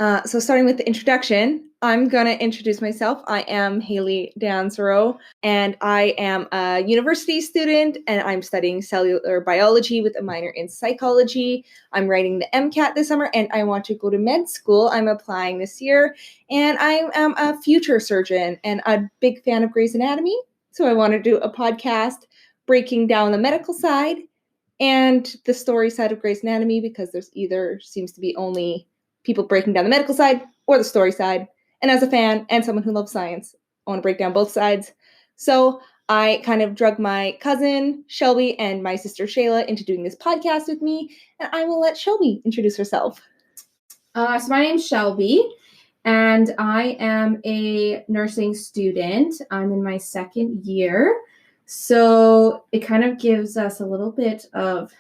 So starting with the introduction, I'm going to introduce myself. I am Hayleigh Dansero, and I am a university student, and I'm studying cellular biology with a minor in psychology. I'm writing the MCAT this summer, and I want to go to med school. I'm applying this year, and I am a future surgeon and a big fan of Grey's Anatomy. So I want to do a podcast breaking down the medical side and the story side of Grey's Anatomy, because there's either seems to be only people breaking down the medical side or the story side. And as a fan and someone who loves science, I want to break down both sides. So I kind of drug my cousin, Shelby, and my sister, Shaela, into doing this podcast with me. And I will let Shelby introduce herself. So my name's Shelby, and I am a nursing student. I'm in my second year. So it kind of gives us a little bit of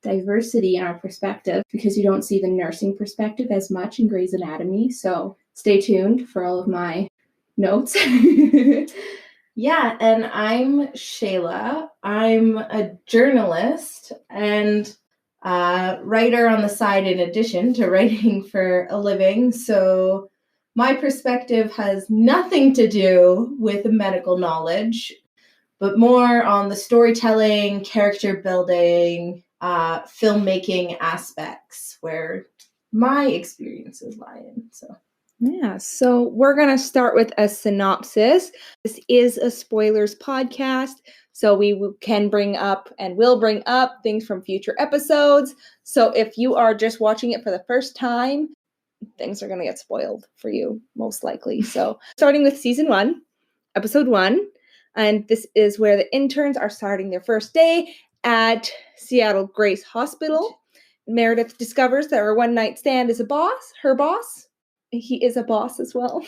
diversity in our perspective because you don't see the nursing perspective as much in Grey's Anatomy. So stay tuned for all of my notes. Yeah, and I'm Shaela. I'm a journalist and writer on the side in addition to writing for a living. So my perspective has nothing to do with medical knowledge, but more on the storytelling, character building, filmmaking aspects where my experiences lie in. So we're going to start with a synopsis. This is a spoilers podcast, so we can bring up and will bring up things from future episodes. So if you are just watching it for the first time, things are going to get spoiled for you, most likely. So starting with season 1, episode 1, and this is where the interns are starting their first day at Seattle Grace Hospital. Meredith discovers that her one-night stand is her boss. He is a boss as well.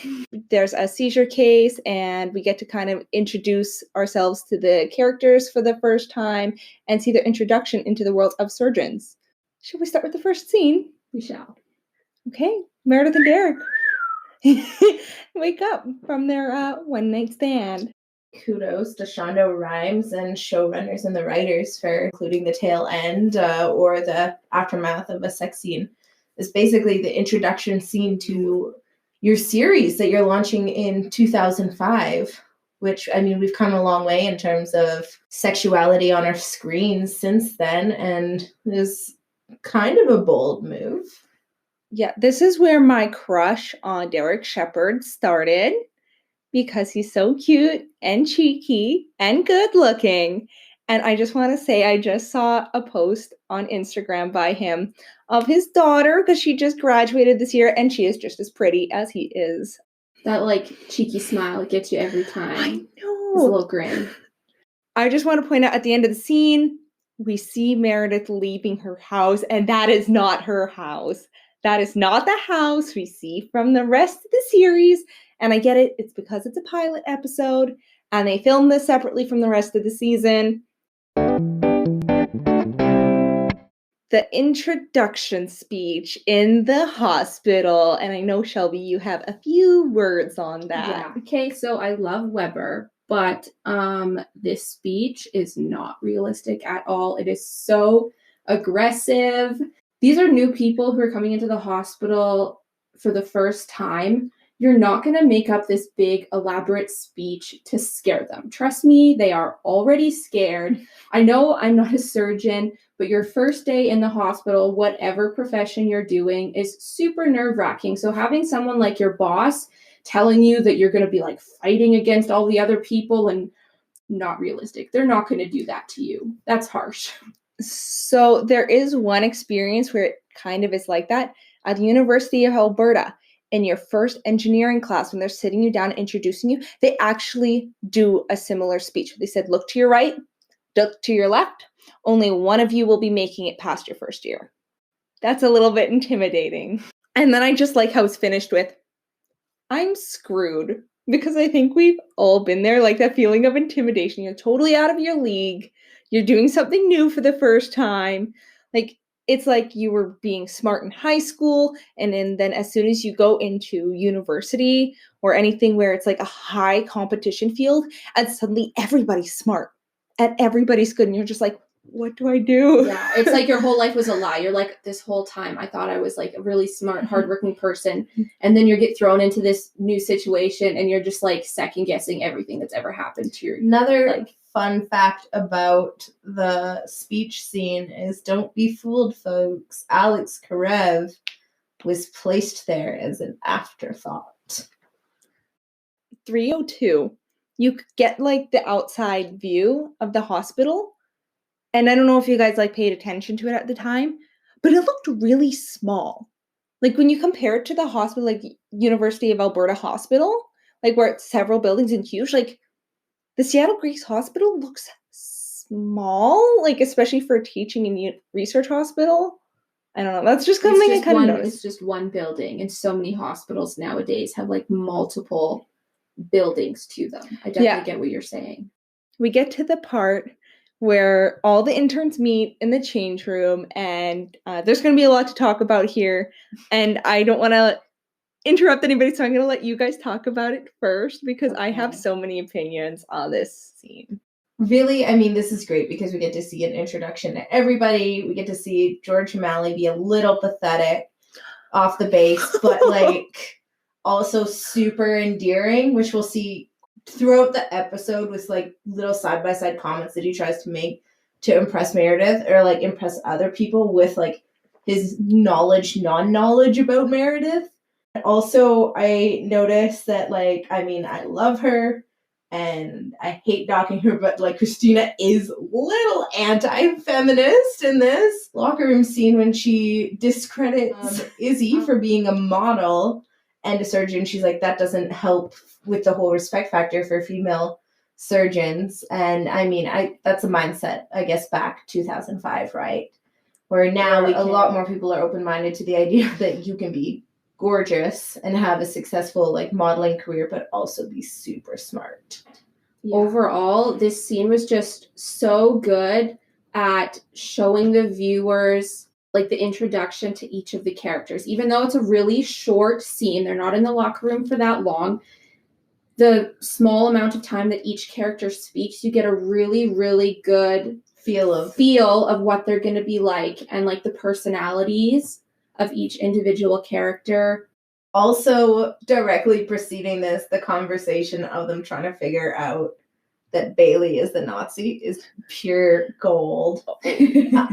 There's a seizure case, and we get to kind of introduce ourselves to the characters for the first time and see their introduction into the world of surgeons. Shall we start with the first scene? We shall. Okay, Meredith and Derek wake up from their one-night stand. Kudos to Shonda Rhimes and showrunners and the writers for including the tail end or the aftermath of a sex scene. It's basically the introduction scene to your series that you're launching in 2005, which, I mean, we've come a long way in terms of sexuality on our screens since then, and is kind of a bold move. Yeah, this is where my crush on Derek Shepherd started, because he's so cute and cheeky and good looking. And I just want to say, I just saw a post on Instagram by him of his daughter, because she just graduated this year, and she is just as pretty as he is. That, cheeky smile, it gets you every time. I know. It's a little grin. I just want to point out, at the end of the scene, we see Meredith leaving her house, and that is not her house. That is not the house we see from the rest of the series. And I get it. It's because it's a pilot episode, and they filmed this separately from the rest of the season. The introduction speech in the hospital. And I know, Shelby, you have a few words on that. Yeah. Okay, so I love Weber, but this speech is not realistic at all. It is so aggressive. These are new people who are coming into the hospital for the first time. You're not going to make up this big, elaborate speech to scare them. Trust me, they are already scared. I know I'm not a surgeon, but your first day in the hospital, whatever profession you're doing, is super nerve-wracking. So having someone like your boss telling you that you're going to be fighting against all the other people, and not realistic. They're not going to do that to you. That's harsh. So there is one experience where it kind of is like that at the University of Alberta. In your first engineering class, when they're sitting you down and introducing you, they actually do a similar speech. They said, look to your right, look to your left. Only one of you will be making it past your first year. That's a little bit intimidating. And then I just like how it's finished with, I'm screwed. Because I think we've all been there, that feeling of intimidation. You're totally out of your league. You're doing something new for the first time. It's like you were being smart in high school, and then as soon as you go into university or anything where it's a high competition field, and suddenly everybody's smart and everybody's good, and you're just like, what do I do? Yeah, it's like your whole life was a lie. You're like, this whole time I thought I was like a really smart, hardworking person. And then you get thrown into this new situation and you're just like second guessing everything that's ever happened to you. Another fun fact about the speech scene is don't be fooled, folks. Alex Karev was placed there as an afterthought. 302. You could get like the outside view of the hospital. And I don't know if you guys like paid attention to it at the time, but it looked really small. Like when you compare it to the hospital, like University of Alberta Hospital, like where it's several buildings and huge, like the Seattle Grace Hospital looks small, like especially for a teaching and research hospital. I don't know. That's just something I kind of noticed. It's just one building, and so many hospitals nowadays have like multiple buildings to them. I definitely get what you're saying. We get to the part where all the interns meet in the change room, and there's going to be a lot to talk about here, and I don't want to interrupt anybody, so I'm going to let you guys talk about it first, because I have so many opinions on this scene. Really, I mean, this is great because we get to see an introduction to everybody. We get to see George O'Malley be a little pathetic off the base, but like also super endearing, which we'll see throughout the episode with like little side-by-side comments that he tries to make to impress Meredith or like impress other people with like his non-knowledge about Meredith. Also, I noticed that like, I mean, I love her and I hate docking her, but like Christina is a little anti-feminist in this locker room scene when she discredits Izzy for being a model and a surgeon. She's like, that doesn't help with the whole respect factor for female surgeons. And I mean, that's a mindset, I guess, back 2005, right? Where now a lot more people are open-minded to the idea that you can be gorgeous and have a successful like modeling career, but also be super smart. Yeah. Overall, this scene was just so good at showing the viewers like the introduction to each of the characters. Even though it's a really short scene, they're not in the locker room for that long. The small amount of time that each character speaks, you get a really, really good feel of what they're going to be like and like the personalities of each individual character. Also, directly preceding this, the conversation of them trying to figure out that Bailey is the Nazi is pure gold.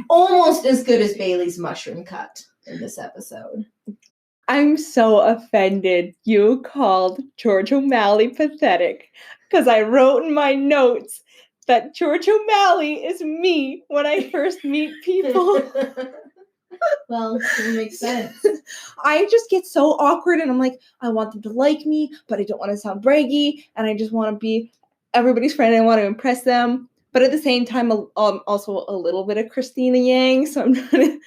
Almost as good as Bailey's mushroom cut in this episode. I'm so offended you called George O'Malley pathetic, because I wrote in my notes that George O'Malley is me when I first meet people. Well, it makes sense. I just get so awkward and I'm like, I want them to like me, but I don't want to sound braggy, and I just want to be everybody's friend. I want to impress them, but at the same time, also a little bit of Christina Yang, so I'm trying to...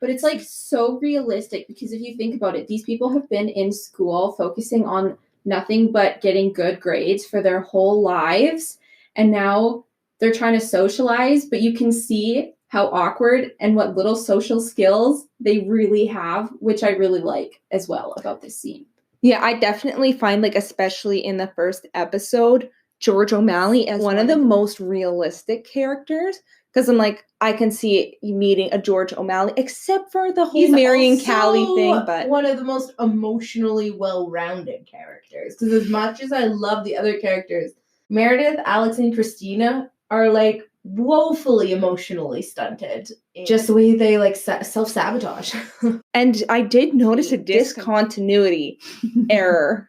But it's like so realistic, because if you think about it, these people have been in school focusing on nothing but getting good grades for their whole lives, and now they're trying to socialize, but you can see how awkward and what little social skills they really have, which I really like as well about this scene. Yeah, I definitely find, like, especially in the first episode, George O'Malley as one of the most realistic characters, because I'm like, I can see you meeting a George O'Malley, except for the whole Marion Callie thing, but one of the most emotionally well-rounded characters, because as much as I love the other characters, Meredith, Alex, and Christina are like woefully emotionally stunted. Just the way they like self-sabotage. And I did notice a discontinuity error.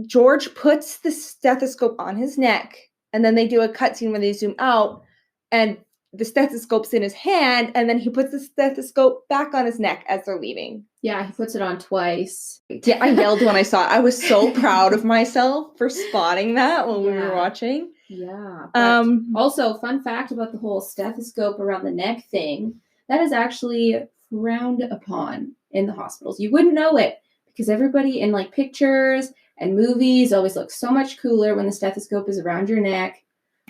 George puts the stethoscope on his neck, and then they do a cutscene where they zoom out, and the stethoscope's in his hand, and then he puts the stethoscope back on his neck as they're leaving. Yeah, he puts it on twice. Yeah, I yelled when I saw it. I was so proud of myself for spotting that when we were watching. Yeah. Also, fun fact about the whole stethoscope around the neck thing, that is actually frowned upon in the hospitals. You wouldn't know it, because everybody in like pictures and movies always looks so much cooler when the stethoscope is around your neck.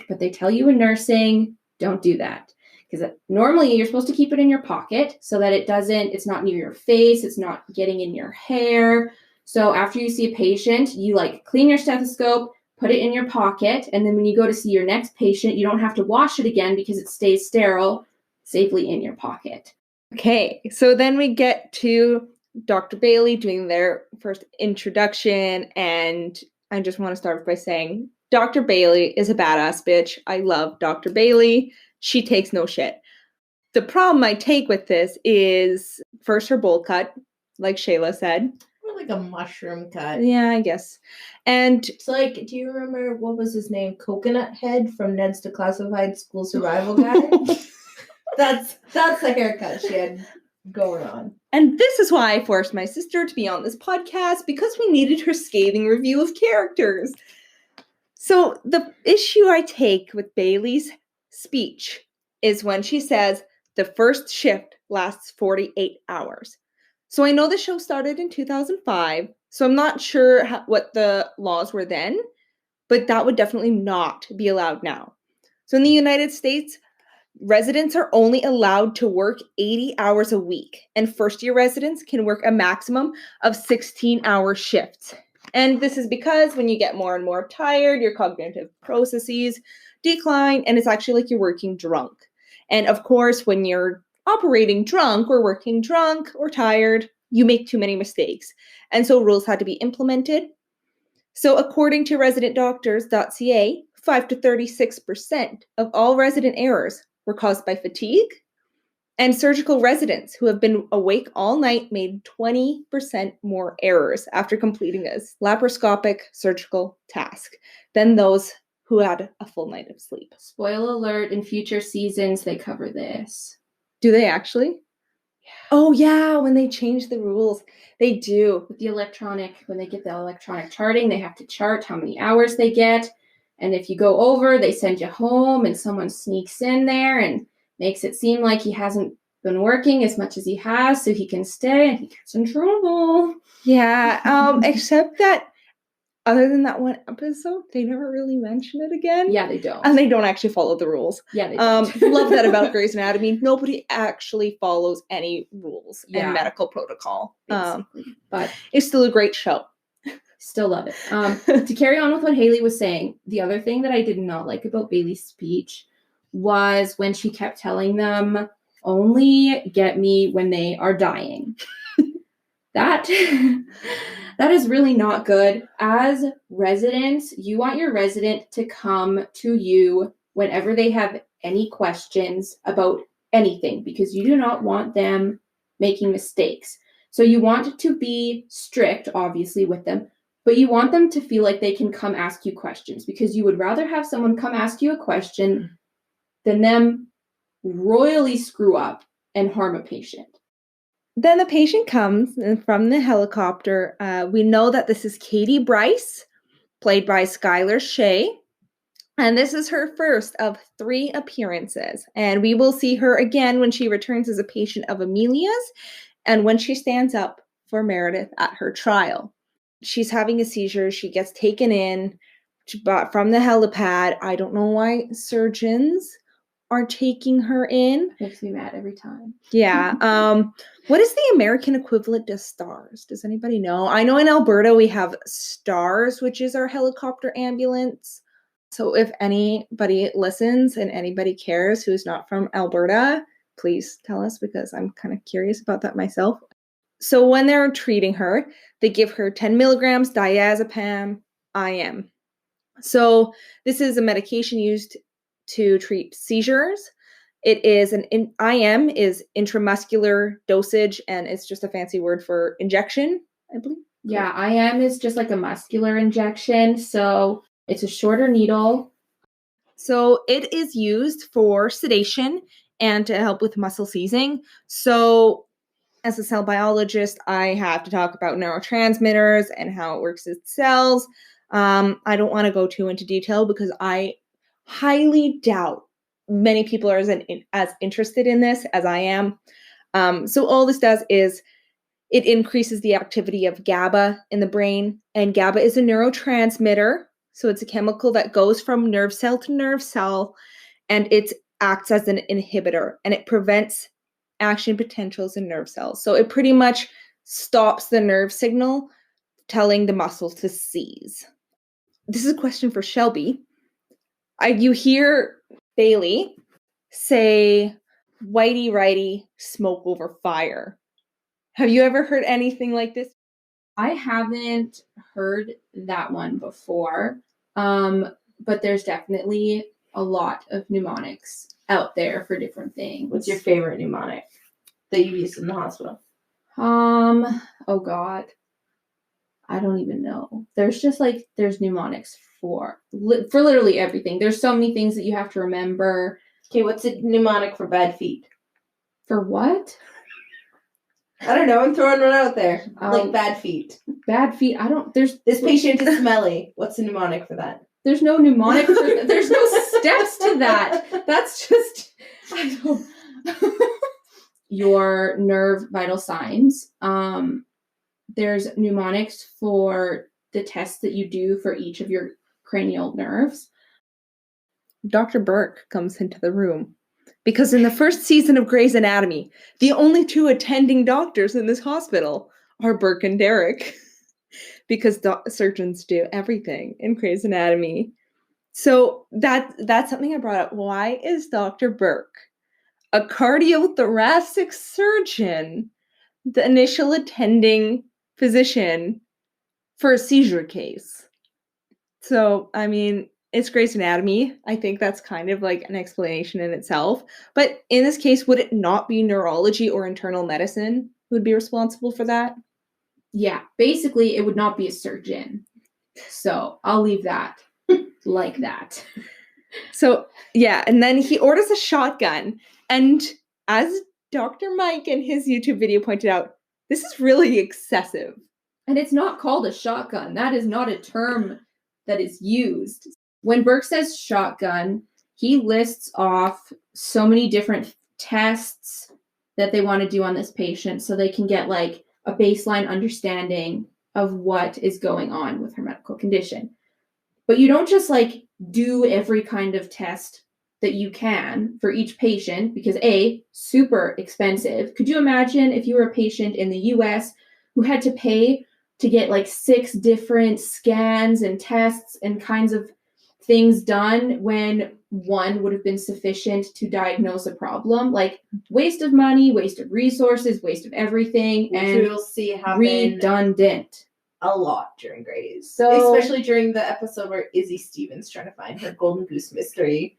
But they tell you in nursing, don't do that. Because normally you're supposed to keep it in your pocket so that it's not near your face, it's not getting in your hair. So after you see a patient, you like clean your stethoscope, put it in your pocket, and then when you go to see your next patient, you don't have to wash it again because it stays sterile safely in your pocket. Okay, so then we get to Dr. Bailey doing their first introduction, and I just want to start by saying Dr. Bailey is a badass bitch. I love Dr. Bailey. She takes no shit. The problem I take with this is first her bowl cut, like Shaela said. Or like a mushroom cut. Yeah, I guess. And it's like, do you remember what was his name? Coconut Head from Ned's Declassified School Survival Guide? That's the haircut she had going on. And this is why I forced my sister to be on this podcast, because we needed her scathing review of characters. So the issue I take with Bailey's speech is when she says the first shift lasts 48 hours. So I know the show started in 2005, so I'm not sure what the laws were then, but that would definitely not be allowed now. So in the United States, residents are only allowed to work 80 hours a week, and first-year residents can work a maximum of 16-hour shifts. And this is because when you get more and more tired, your cognitive processes decline, and it's actually like you're working drunk. And of course, when you're operating drunk or working drunk or tired, you make too many mistakes. And so rules had to be implemented. So according to residentdoctors.ca, 5 to 36% of all resident errors were caused by fatigue, and surgical residents who have been awake all night made 20% more errors after completing a laparoscopic surgical task than those who had a full night of sleep. Spoiler alert, in future seasons, they cover this. Do they actually? Yeah. Oh, yeah, when they change the rules. They do. With the when they get the electronic charting, they have to chart how many hours they get. And if you go over, they send you home, and someone sneaks in there and makes it seem like he hasn't been working as much as he has, so he can stay, and he gets in trouble. Yeah, except that other than that one episode, they never really mention it again. Yeah, they don't. And they don't actually follow the rules. Yeah, they don't. Love that about Grey's Anatomy. Nobody actually follows any rules and medical protocol. Basically. But it's still a great show. Still love it. To carry on with what Hayleigh was saying, the other thing that I did not like about Bailey's speech was when she kept telling them, only get me when they are dying. That is really not good. As residents, you want your resident to come to you whenever they have any questions about anything, because you do not want them making mistakes. So you want to be strict, obviously, with them, but you want them to feel like they can come ask you questions, because you would rather have someone come ask you a question than them royally screw up and harm a patient. Then the patient comes from the helicopter. We know that this is Katie Bryce, played by Skylar Shea. And this is her first of 3 appearances. And we will see her again when she returns as a patient of Amelia's and when she stands up for Meredith at her trial. She's having a seizure. She gets taken in from the helipad. I don't know why surgeons are taking her in. Makes me mad every time. Yeah. What is the American equivalent to STARS? Does anybody know? I know in Alberta we have STARS, which is our helicopter ambulance. So if anybody listens and anybody cares who's not from Alberta, please tell us, because I'm kind of curious about that myself. So when they're treating her, they give her 10 milligrams diazepam IM. So this is a medication used to treat seizures. It is IM is intramuscular dosage, and it's just a fancy word for injection, I believe. Yeah, IM is just like a muscular injection, so it's a shorter needle. So it is used for sedation and to help with muscle seizing. So as a cell biologist, I have to talk about neurotransmitters and how it works with cells. I don't want to go too into detail because I highly doubt many people are as interested in this as I am. So all this does is it increases the activity of GABA in the brain, and GABA is a neurotransmitter. So it's a chemical that goes from nerve cell to nerve cell, and it acts as an inhibitor, and it prevents action potentials in nerve cells. So it pretty much stops the nerve signal telling the muscles to seize. This is a question for Shelby. You hear Bailey say, whitey righty, smoke over fire. Have you ever heard anything like this? I haven't heard that one before, but there's definitely a lot of mnemonics out there for different things. What's your favorite mnemonic that you've used in the hospital? Oh God. I don't even know. There's mnemonics for literally everything. There's so many things that you have to remember. Okay, what's a mnemonic for bad feet? For what? I don't know. I'm throwing one out there. Like bad feet. Bad feet. This patient is smelly. What's a mnemonic for that? There's no mnemonic for that. There's no steps to that. That's just, I don't. Your nerve vital signs. There's mnemonics for the tests that you do for each of your cranial nerves. Dr. Burke comes into the room because in the first season of Grey's Anatomy, the only two attending doctors in this hospital are Burke and Derek because surgeons do everything in Grey's Anatomy. So that's something I brought up. Why is Dr. Burke, a cardiothoracic surgeon, the initial attending physician for a seizure case? So, I mean, it's Grey's Anatomy. I think that's kind of like an explanation in itself. But in this case, would it not be neurology or internal medicine who would be responsible for that? Yeah, basically, it would not be a surgeon. So I'll leave that like that. So, yeah, and then he orders a shotgun. And as Dr. Mike in his YouTube video pointed out, this is really excessive. And it's not called a shotgun. That is not a term that is used. When Burke says shotgun, he lists off so many different tests that they want to do on this patient so they can get like a baseline understanding of what is going on with her medical condition. But you don't just like do every kind of test that you can for each patient because super expensive. Could you imagine if you were a patient in the US who had to pay to get like 6 different scans and tests and kinds of things done when one would have been sufficient to diagnose a problem? Like waste of money, waste of resources, waste of everything, and we'll see happen redundant a lot during Grey's. So, especially during the episode where Izzy Stevens trying to find her golden goose mystery.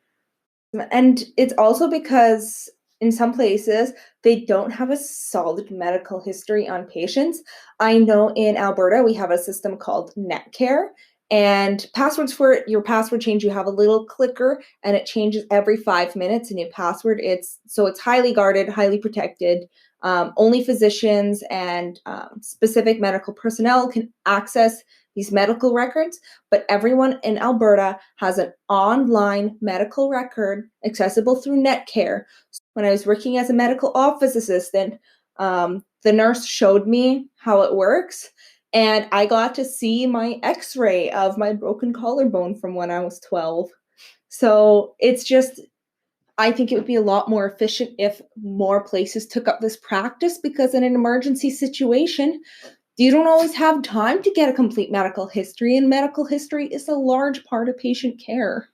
And it's also because in some places, they don't have a solid medical history on patients. I know in Alberta, we have a system called Netcare, and passwords for it, your password change, you have a little clicker, and it changes every 5 minutes, a new password. It's highly guarded, highly protected. Only physicians and specific medical personnel can access these medical records, but everyone in Alberta has an online medical record accessible through Netcare. When I was working as a medical office assistant, the nurse showed me how it works, and I got to see my x-ray of my broken collarbone from when I was 12. So it's just, I think it would be a lot more efficient if more places took up this practice, because in an emergency situation, you don't always have time to get a complete medical history, and medical history is a large part of patient care.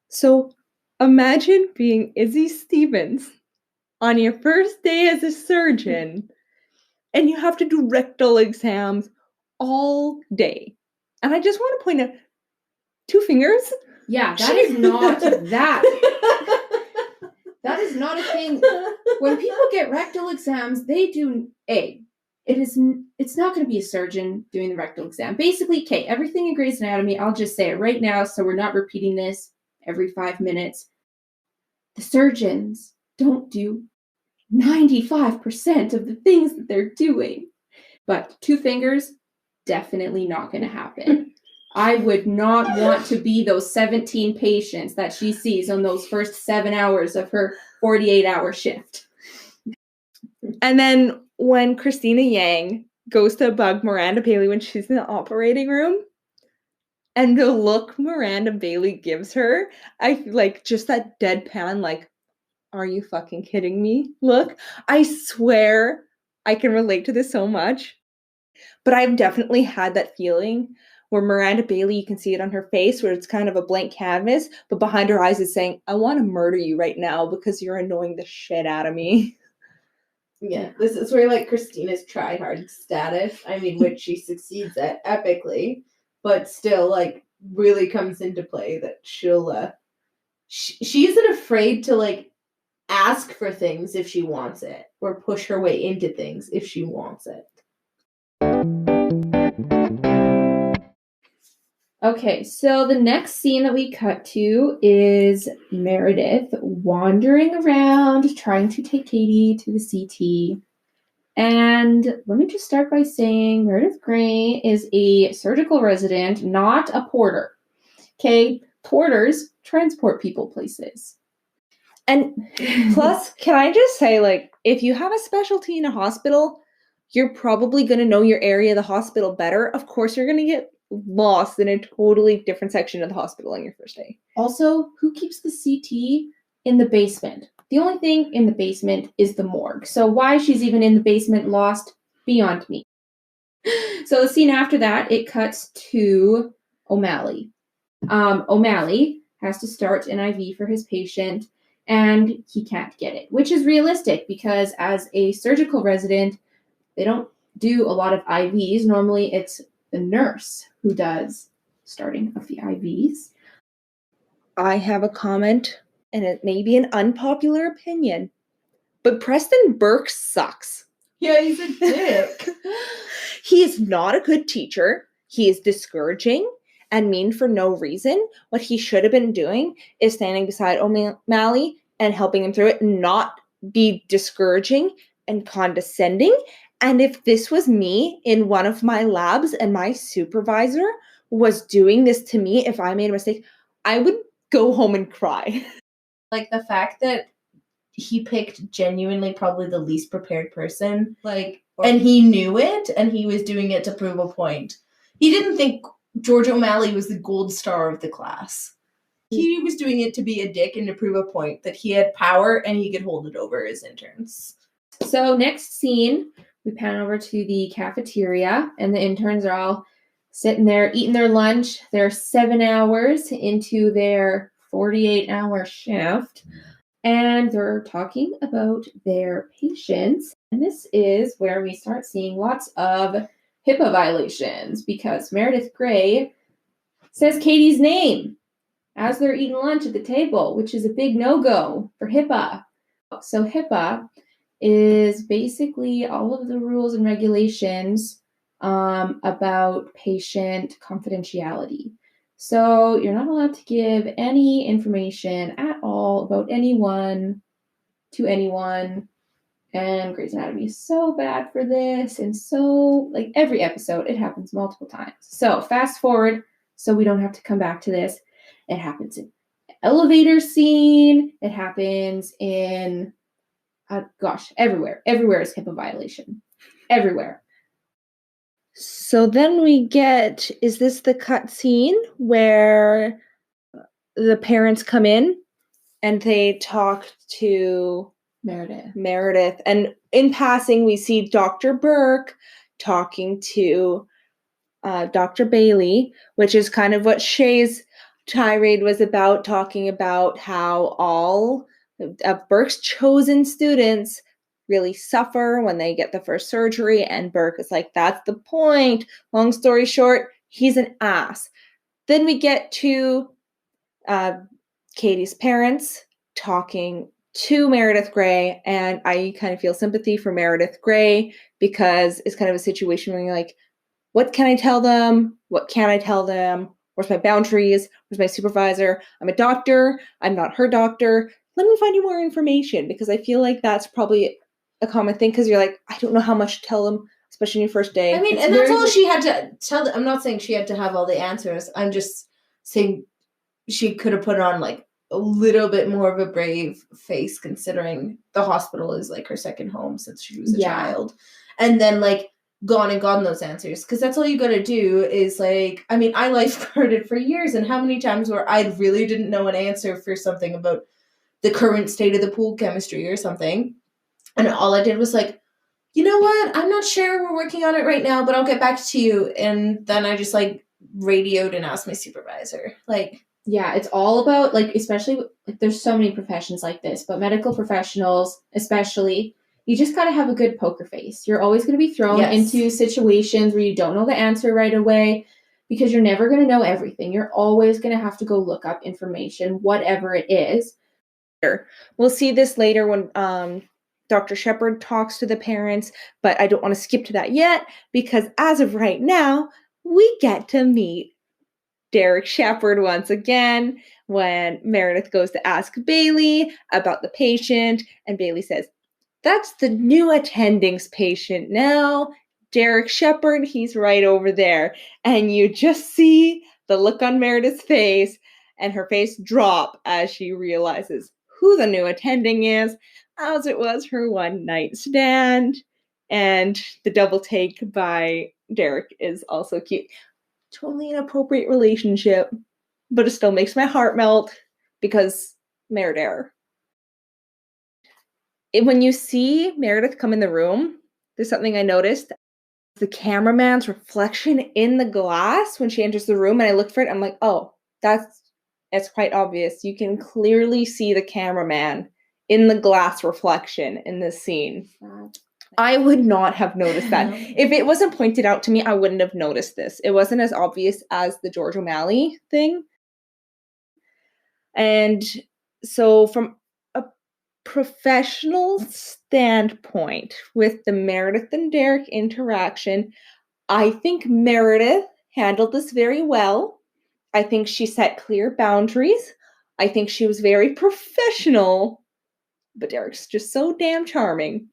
So imagine being Izzy Stevens on your first day as a surgeon, and you have to do rectal exams all day. And I just want to point out 2 fingers. Yeah, that is not that. That is not a thing. When people get rectal exams, they do it's not going to be a surgeon doing the rectal exam. Basically, everything in Grey's Anatomy, I'll just say it right now so we're not repeating this every 5 minutes. The surgeons don't do 95% of the things that they're doing. But 2 fingers, definitely not going to happen. I would not want to be those 17 patients that she sees on those first 7 hours of her 48-hour shift. And then when Christina Yang goes to bug Miranda Bailey when she's in the operating room, and the look Miranda Bailey gives her, I like just that deadpan, like, are you fucking kidding me? Look, I swear I can relate to this so much. But I've definitely had that feeling where Miranda Bailey, you can see it on her face, where it's kind of a blank canvas, but behind her eyes is saying, I want to murder you right now because you're annoying the shit out of me. Yeah, this is where like Christina's try-hard status, I mean, which she succeeds at epically, but still like really comes into play that she'll she isn't afraid to like ask for things if she wants it or push her way into things if she wants it. Okay, so the next scene that we cut to is Meredith wandering around trying to take Katie to the CT. And let me just start by saying Meredith Grey is a surgical resident, not a porter. Okay, porters transport people places. And plus, can I just say, like, if you have a specialty in a hospital, you're probably going to know your area of the hospital better. Of course, you're going to get lost in a totally different section of the hospital on your first day. Also, who keeps the CT in the basement? The only thing in the basement is the morgue. So why she's even in the basement lost, beyond me. So the scene after that, it cuts to O'Malley. O'Malley has to start an IV for his patient, and he can't get it, which is realistic because as a surgical resident, they don't do a lot of IVs. Normally, it's the nurse who does starting of the IVs. I have a comment, and it may be an unpopular opinion, but Preston Burke sucks. Yeah, he's a dick. He is not a good teacher. He is discouraging and mean for no reason. What he should have been doing is standing beside O'Malley and helping him through it, not be discouraging and condescending. And if this was me in one of my labs and my supervisor was doing this to me, if I made a mistake, I would go home and cry. Like the fact that he picked genuinely probably the least prepared person, like, and he knew it, and he was doing it to prove a point. He didn't think George O'Malley was the gold star of the class. He was doing it to be a dick and to prove a point that he had power and he could hold it over his interns. So next scene, we pan over to the cafeteria, and the interns are all sitting there eating their lunch. They're 7 hours into their 48-hour shift, and they're talking about their patients. And this is where we start seeing lots of HIPAA violations because Meredith Grey says Katie's name as they're eating lunch at the table, which is a big no-go for HIPAA. So HIPAA is basically all of the rules and regulations about patient confidentiality. So you're not allowed to give any information at all about anyone to anyone. And Grey's Anatomy is so bad for this. And so, like, every episode, it happens multiple times. So fast forward, so we don't have to come back to this. It happens in elevator scene. It happens in, everywhere. Everywhere is HIPAA violation. Everywhere. So then we get, is this the cut scene where the parents come in and they talk to Meredith? And in passing, we see Dr. Burke talking to Dr. Bailey, which is kind of what Shay's tirade was about, talking about how all of Burke's chosen students really suffer when they get the first surgery, and Burke is like, that's the point. Long story short, he's an ass. Then we get to Katie's parents talking to Meredith Grey, and I kind of feel sympathy for Meredith Grey because it's kind of a situation where you're like, what can I tell them? What can't I tell them? Where's my boundaries? Where's my supervisor? I'm a doctor. I'm not her doctor. Let me find you more information, because I feel like that's probably a common thing, because you're like, I don't know how much to tell them, especially in your first day. I mean, and that's all she had to tell them. I'm not saying she had to have all the answers. I'm just saying she could have put on like a little bit more of a brave face, considering the hospital is like her second home since she was a child. And then like gone and gotten those answers, because that's all you got to do is like, I mean, I lifeguarded for years, and how many times where I really didn't know an answer for something about the current state of the pool chemistry or something, and all I did was like, you know what, I'm not sure, we're working on it right now, but I'll get back to you. And then I just like radioed and asked my supervisor. Like, yeah, it's all about, like, especially, like, there's so many professions like this, but medical professionals, especially, you just got to have a good poker face. You're always going to be thrown into situations where you don't know the answer right away because you're never going to know everything. You're always going to have to go look up information, whatever it is. We'll see this later when Dr. Shepard talks to the parents, but I don't want to skip to that yet because as of right now, we get to meet Derek Shepard once again when Meredith goes to ask Bailey about the patient, and Bailey says, "That's the new attending's patient now. Derek Shepard, he's right over there." And you just see the look on Meredith's face and her face drop as she realizes who the new attending is, as it was her one night stand. And the double take by Derek is also cute. Totally inappropriate relationship, but it still makes my heart melt because Meredith. When you see Meredith come in the room, there's something I noticed. The cameraman's reflection in the glass when she enters the room, and I look for it, I'm like, oh, it's quite obvious. You can clearly see the cameraman in the glass reflection in this scene. I would not have noticed that. If it wasn't pointed out to me, I wouldn't have noticed this. It wasn't as obvious as the George O'Malley thing. And so from a professional standpoint with the Meredith and Derek interaction, I think Meredith handled this very well. I think she set clear boundaries. I think she was very professional. But Derek's just so damn charming.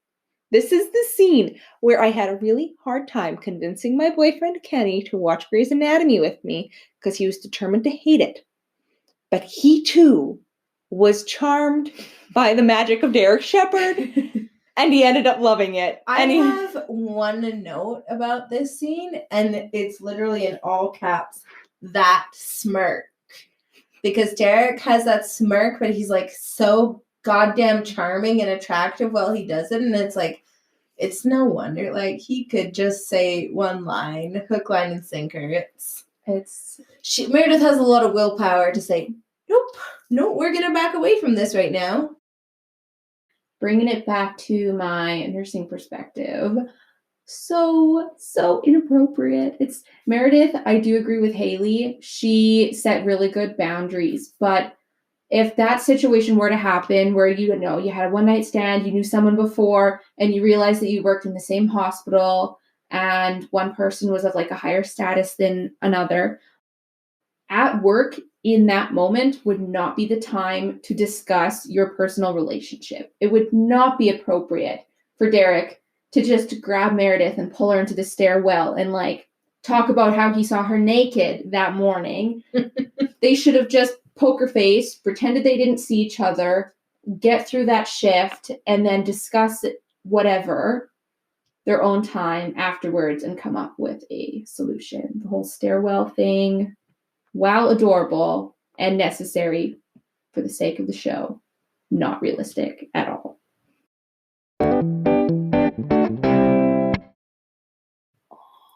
This is the scene where I had a really hard time convincing my boyfriend Kenny to watch Grey's Anatomy with me because he was determined to hate it. But he too was charmed by the magic of Derek Shepard, and he ended up loving it. I have one note about this scene, and it's literally in all caps, that smirk. Because Derek has that smirk, but he's like so goddamn charming and attractive while he does it, and it's like, it's no wonder. Like, he could just say one line, hook, line, and sinker. Meredith has a lot of willpower to say, nope, we're gonna back away from this right now. Bringing it back to my nursing perspective, so inappropriate. It's Meredith. I do agree with Hayleigh. She set really good boundaries, but if that situation were to happen where you had a one-night stand, you knew someone before, and you realized that you worked in the same hospital, and one person was of like a higher status than another, at work in that moment would not be the time to discuss your personal relationship. It would not be appropriate for Derek to just grab Meredith and pull her into the stairwell and like talk about how he saw her naked that morning. They should have just poker face, pretended they didn't see each other, get through that shift, and then discuss it, whatever, their own time afterwards and come up with a solution. The whole stairwell thing, while adorable and necessary for the sake of the show, not realistic at all.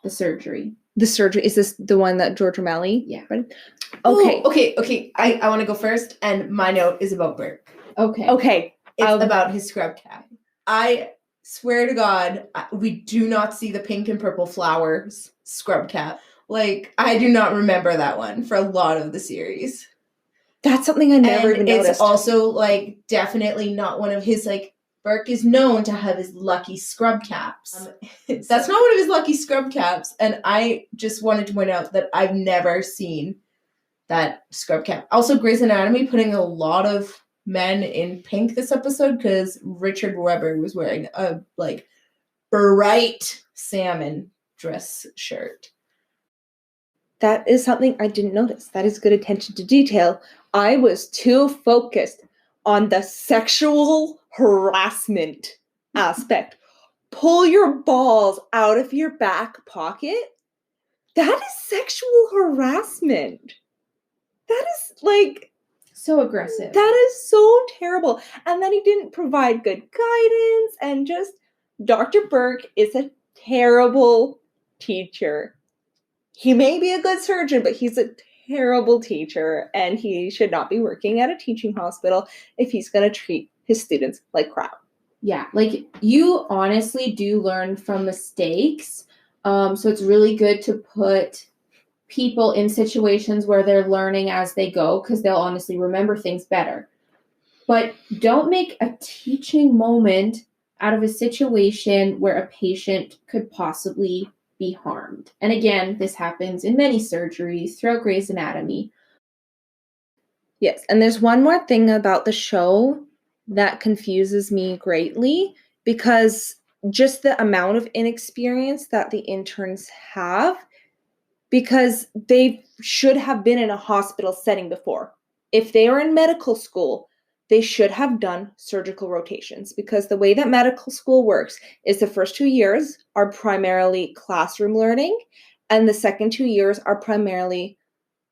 The surgery. Is this the one that George O'Malley? Yeah. Okay. Ooh, okay. I want to go first, and my note is about Burke. Okay. It's about his scrub cap. I swear to God, we do not see the pink and purple flowers scrub cap. Like, I do not remember that one for a lot of the series. That's something I never even noticed. It's also, like, definitely not one of his, like, Burke is known to have his lucky scrub caps. That's not one of his lucky scrub caps, and I just wanted to point out that I've never seen that scrub cap. Also, Grey's Anatomy putting a lot of men in pink this episode because Richard Webber was wearing a, like, bright salmon dress shirt. That is something I didn't notice. That is good attention to detail. I was too focused on the sexual harassment aspect. Pull your balls out of your back pocket? That is sexual harassment. That is, like, so aggressive. That is so terrible. And then he didn't provide good guidance, and just Dr. Burke is a terrible teacher. he may be a good surgeon, but he's a terrible teacher, and he should not be working at a teaching hospital if he's going to treat his students like crap. Yeah, like you honestly do learn from mistakes. So it's really good to put people in situations where they're learning as they go, because they'll honestly remember things better. But don't make a teaching moment out of a situation where a patient could possibly be harmed. And again, this happens in many surgeries throughout Grey's Anatomy. Yes, and there's one more thing about the show that confuses me greatly, because just the amount of inexperience that the interns have, because they should have been in a hospital setting before. If they are in medical school, they should have done surgical rotations, because the way that medical school works is the first 2 years are primarily classroom learning, and the second 2 years are primarily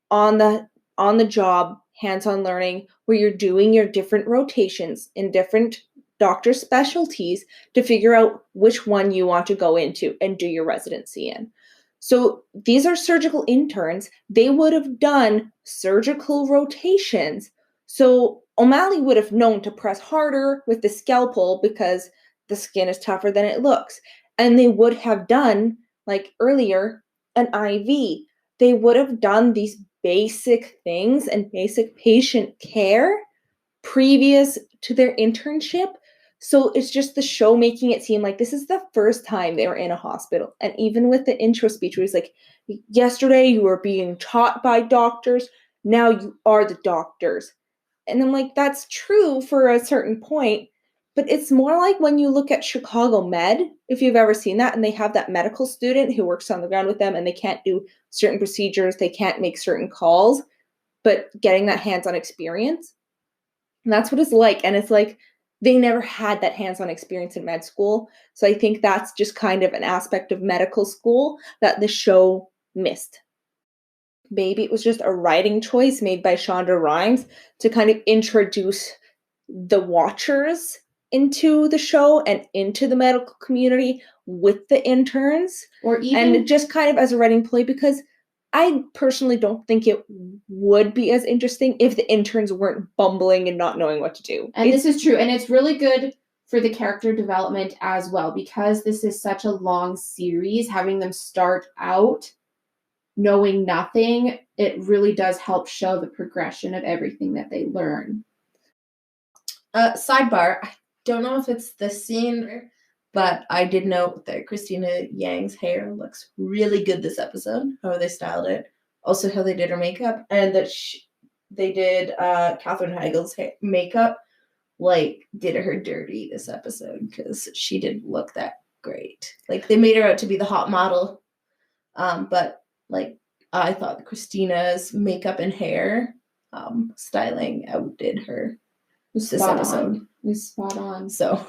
on the job, hands-on learning, where you're doing your different rotations in different doctor specialties to figure out which one you want to go into and do your residency in. So these are surgical interns. They would have done surgical rotations. So O'Malley would have known to press harder with the scalpel because the skin is tougher than it looks. And they would have done, like earlier, an IV. They would have done these basic things and basic patient care previous to their internship. So it's just the show making it seem like this is the first time they were in a hospital. And even with the intro speech, where he's like, yesterday you were being taught by doctors, now you are the doctors. And I'm like, that's true for a certain point, but it's more like when you look at Chicago Med, if you've ever seen that, and they have that medical student who works on the ground with them, and they can't do certain procedures, they can't make certain calls, but getting that hands-on experience. And that's what it's like. And it's like they never had that hands-on experience in med school. So I think that's just kind of an aspect of medical school that the show missed. Maybe it was just a writing choice made by Shonda Rhimes to kind of introduce the watchers into the show and into the medical community with the interns. Or even, and just kind of as a writing ploy, because I personally don't think it would be as interesting if the interns weren't bumbling and not knowing what to do. And this is true. And it's really good for the character development as well, because this is such a long series. Having them start out knowing nothing, it really does help show the progression of everything that they learn. Sidebar, I don't know if it's the scene, but I did note that Christina Yang's hair looks really good this episode, how they styled it. Also how they did her makeup, and that they did Katherine Heigl's makeup, like, did her dirty this episode, because she didn't look that great. Like, they made her out to be the hot model, but, like, I thought Christina's makeup and hair styling outdid her this episode. It was spot on. So...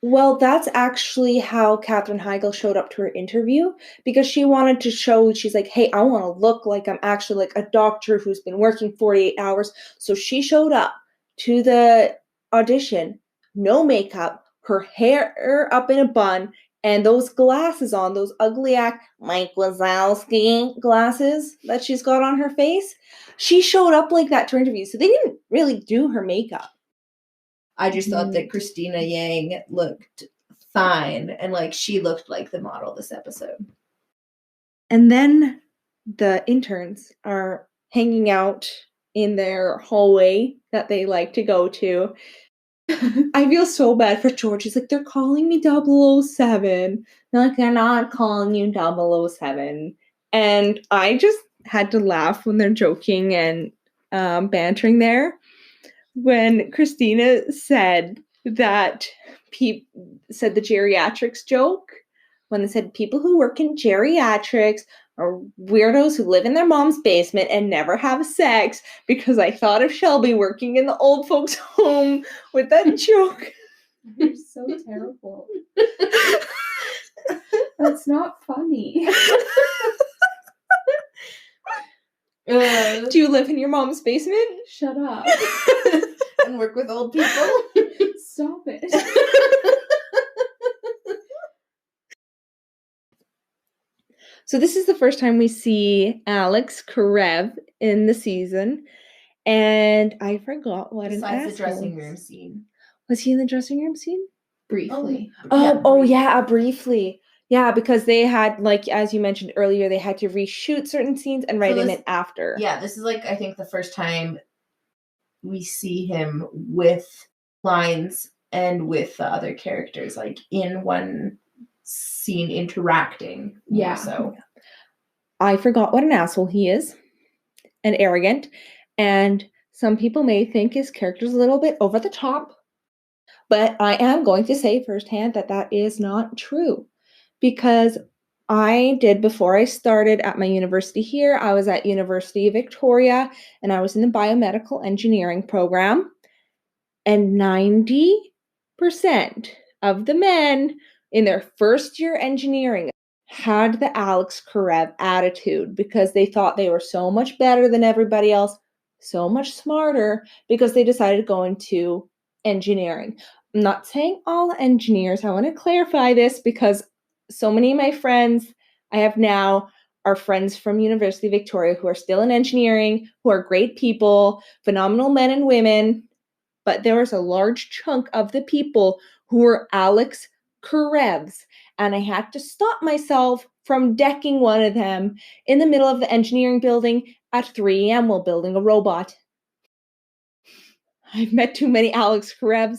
Well, that's actually how Katherine Heigl showed up to her interview, because she wanted to show, she's like, hey, I want to look like I'm actually like a doctor who's been working 48 hours. So she showed up to the audition, no makeup, her hair up in a bun, and those glasses on, those ugly Mike Wazowski glasses that she's got on her face. She showed up like that to her interview. So they didn't really do her makeup. I just thought that Christina Yang looked fine, and like she looked like the model this episode. And then the interns are hanging out in their hallway that they like to go to. I feel so bad for George. He's like, they're calling me 007. They're like, they're not calling you 007. And I just had to laugh when they're joking and bantering there. When Christina said that said the geriatrics joke, when they said people who work in geriatrics are weirdos who live in their mom's basement and never have sex, because I thought of Shelby working in the old folks' home with that joke. You're so terrible. That's not funny. Do you live in your mom's basement? Shut up. And work with old people? Stop it. So this is the first time we see Alex Karev in the season. And I forgot what Besides an the dressing asshole. room scene. Was he in the dressing room scene? Briefly. Briefly. Yeah, because they had, like, as you mentioned earlier, they had to reshoot certain scenes and write him in after. Yeah, this is like, I think, the first time we see him with lines and with the other characters, like in one scene interacting. Yeah. So I forgot what an asshole he is and arrogant. And some people may think his character's a little bit over the top. But I am going to say firsthand that that is not true. Because I did, before I started at my university here, I was at University of Victoria and I was in the biomedical engineering program. And 90% of the men in their first year engineering had the Alex Karev attitude because they thought they were so much better than everybody else, so much smarter because they decided to go into engineering. I'm not saying all engineers. I want to clarify this because so many of my friends I have now are friends from University of Victoria who are still in engineering, who are great people, phenomenal men and women. But there was a large chunk of the people who were Alex Karevs, and I had to stop myself from decking one of them in the middle of the engineering building at 3 a.m. while building a robot. I've met too many Alex Karevs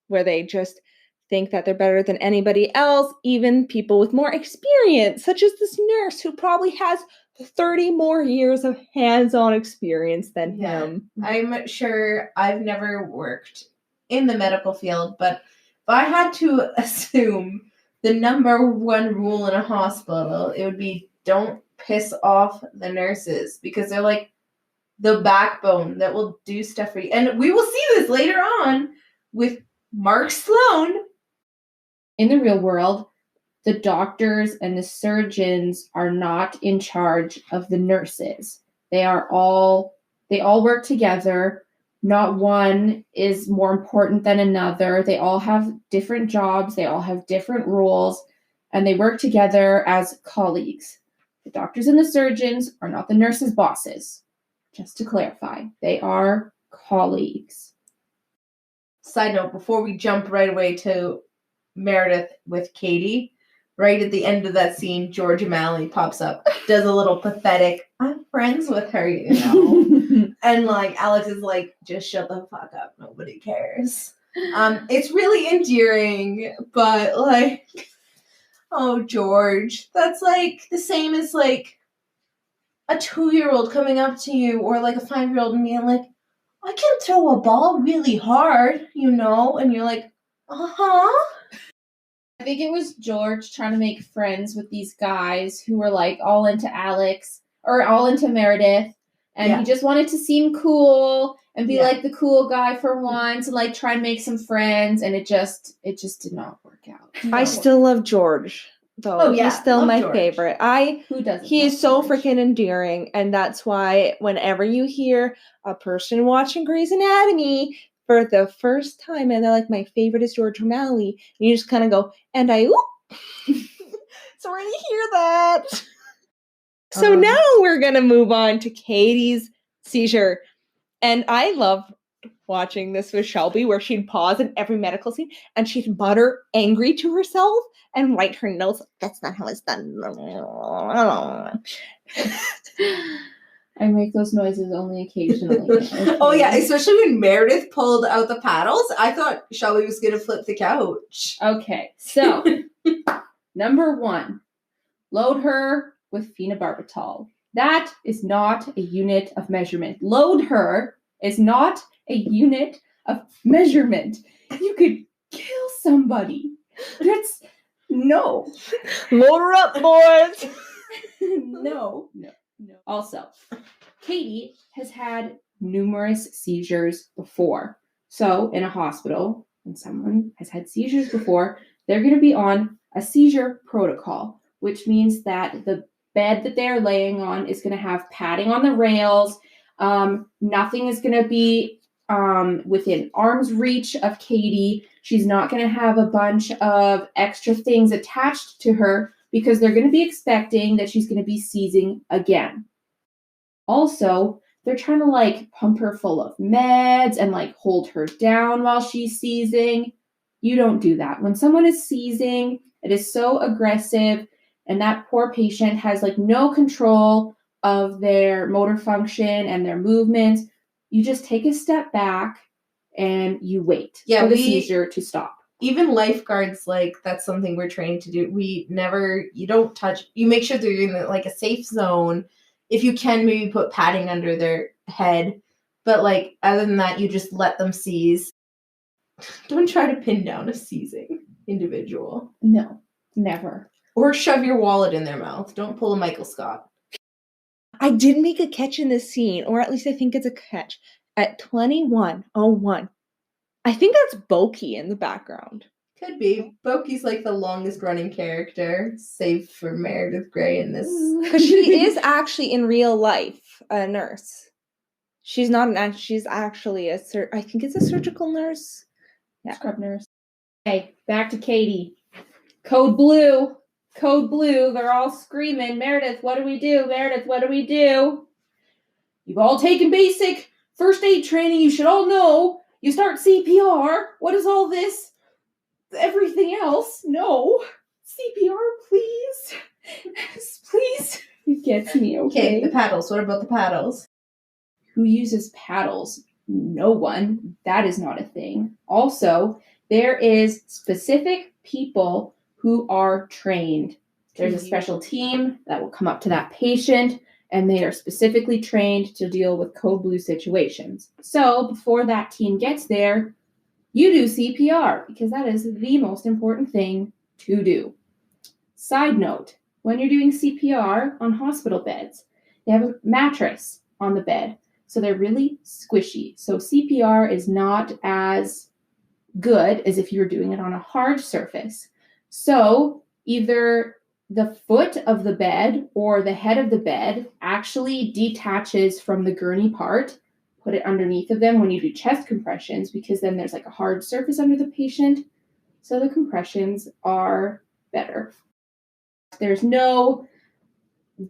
where they just think that they're better than anybody else, even people with more experience, such as this nurse who probably has 30 more years of hands-on experience than him. I'm sure I've never worked in the medical field, but if I had to assume the number one rule in a hospital, it would be don't piss off the nurses because they're like the backbone that will do stuff for you. And we will see this later on with Mark Sloan. In the real world, the doctors and the surgeons are not in charge of the nurses. They all work together. Not one is more important than another. They all have different jobs. They all have different roles, and they work together as colleagues. The doctors and the surgeons are not the nurses' bosses. Just to clarify, they are colleagues. Side note, before we jump right away to Meredith with Katie, right at the end of that scene, George O'Malley pops up, does a little pathetic, I'm friends with her, you know? And like Alex is like, just shut the fuck up, nobody cares. It's really endearing, but like, oh, George, that's like the same as like a 2-year-old coming up to you or like a 5-year-old and being like, I can throw a ball really hard, you know? And you're like, uh-huh. I think it was George trying to make friends with these guys who were like all into Alex or all into Meredith. And he just wanted to seem cool and be like the cool guy for once and like try and make some friends. And it just did not work out. I still love George, though. Oh, yeah. He's still Love my George. favorite. Who doesn't? He is so George? freaking endearing, and that's why whenever you hear a person watching Grey's Anatomy for the first time and they're like, my favorite is George O'Malley, and you just kind of go, and I sorry to hear that. So now we're going to move on to Katie's seizure. And I love watching this with Shelby where she'd pause in every medical scene and she'd mutter angry to herself and write her notes. That's not how it's done. I make those noises only occasionally. Okay. Oh yeah, especially when Meredith pulled out the paddles. I thought Shelby was going to flip the couch. Okay, so number 1, load her with phenobarbital. That is not a unit of measurement. Load her is not a unit of measurement. You could kill somebody. That's no. Load her up, boys. No. Also, Katie has had numerous seizures before. So, in a hospital, when someone has had seizures before, they're going to be on a seizure protocol, which means that the bed that they're laying on is going to have padding on the rails. Nothing is going to be within arm's reach of Katie. She's not going to have a bunch of extra things attached to her because they're going to be expecting that she's going to be seizing again. Also, they're trying to like pump her full of meds and like hold her down while she's seizing. You don't do that. When someone is seizing, it is so aggressive, and that poor patient has like no control of their motor function and their movements. You just take a step back and you wait for the seizure to stop. Even lifeguards, like, that's something we're trained to do. You don't touch, you make sure they're in like a safe zone. If you can, maybe put padding under their head. But like, other than that, you just let them seize. Don't try to pin down a seizing individual. No, never. Or shove your wallet in their mouth. Don't pull a Michael Scott. I did make a catch in this scene, or at least I think it's a catch, at 21:01. I think that's Burke in the background. Could be. Boki's like the longest running character, save for Meredith Grey in this. Because she is actually in real life a nurse. She's not she's actually I think it's a surgical nurse. Yeah. Scrub nurse. Okay, back to Katie. Code blue. Code blue. They're all screaming, Meredith, what do we do? Meredith, what do we do? You've all taken basic first aid training. You should all know. You start CPR. What is all this? Everything else? No. CPR, please. Please. It gets me, okay? The paddles. What about the paddles? Who uses paddles? No one. That is not a thing. Also, there is specific people who are trained. There's a special team that will come up to that patient, and they are specifically trained to deal with code blue situations. So before that team gets there, you do CPR, because that is the most important thing to do. Side note, when you're doing CPR on hospital beds, they have a mattress on the bed, so they're really squishy. So CPR is not as good as if you were doing it on a hard surface. So either the foot of the bed or the head of the bed actually detaches from the gurney part. Put it underneath of them when you do chest compressions, because then there's like a hard surface under the patient. So the compressions are better. There's no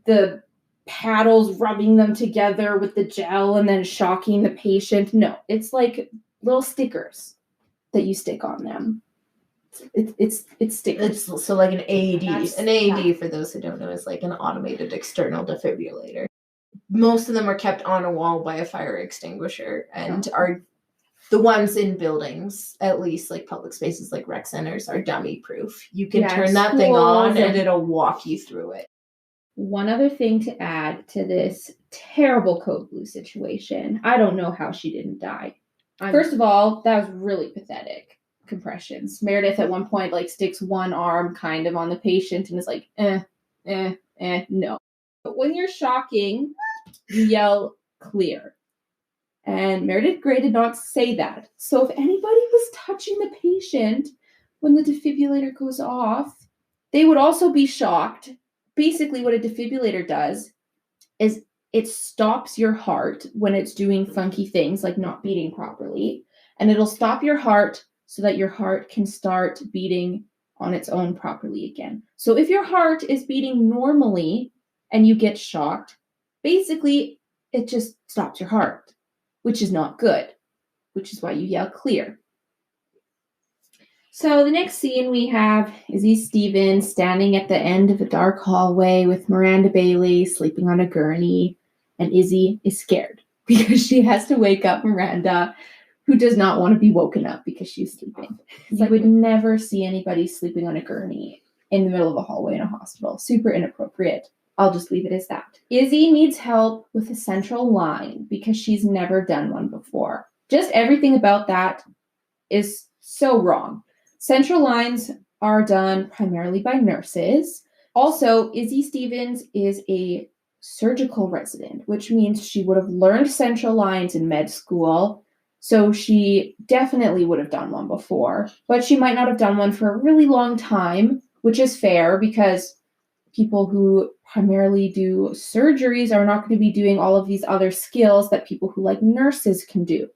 the paddles rubbing them together with the gel and then shocking the patient. No, it's like little stickers that you stick on them. It's stickers. It's so like an AED. An AED, for those who don't know, is like an automated external defibrillator. Most of them are kept on a wall by a fire extinguisher, and are the ones in buildings, at least like public spaces like rec centers, are dummy proof. You can turn that thing on and it'll walk you through it. One other thing to add to this terrible code blue situation. I don't know how she didn't die. First of all, that was really pathetic. Compressions. Meredith at one point like sticks one arm kind of on the patient and is like, no. But when you're shocking, you yell clear. And Meredith Grey did not say that. So if anybody was touching the patient when the defibrillator goes off, they would also be shocked. Basically what a defibrillator does is it stops your heart when it's doing funky things like not beating properly. And it'll stop your heart so that your heart can start beating on its own properly again. So if your heart is beating normally and you get shocked, basically it just stops your heart, which is not good, which is why you yell clear. So the next scene we have Izzy Stevens standing at the end of a dark hallway with Miranda Bailey sleeping on a gurney, and Izzy is scared because she has to wake up Miranda, who does not want to be woken up because she's sleeping. You would never see anybody sleeping on a gurney in the middle of a hallway in a hospital. Super inappropriate. I'll just leave it as that. Izzy needs help with a central line because she's never done one before. Just everything about that is so wrong. Central lines are done primarily by nurses. Also, Izzy Stevens is a surgical resident, which means she would have learned central lines in med school. So she definitely would have done one before, but she might not have done one for a really long time, which is fair because people who primarily do surgeries are not going to be doing all of these other skills that people who like nurses can do.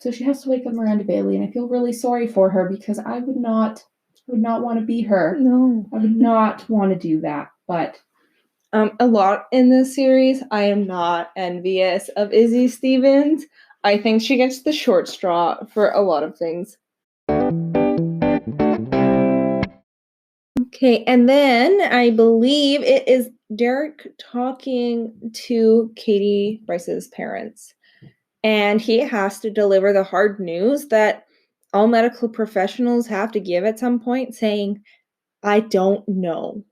So she has to wake up Miranda Bailey, and I feel really sorry for her because I would not would not want to be her. No. I would not want to do that, but a lot in this series, I am not envious of Izzy Stevens. I think she gets the short straw for a lot of things. Okay, and then I believe it is Derek talking to Katie Bryce's parents. And he has to deliver the hard news that all medical professionals have to give at some point, saying, I don't know.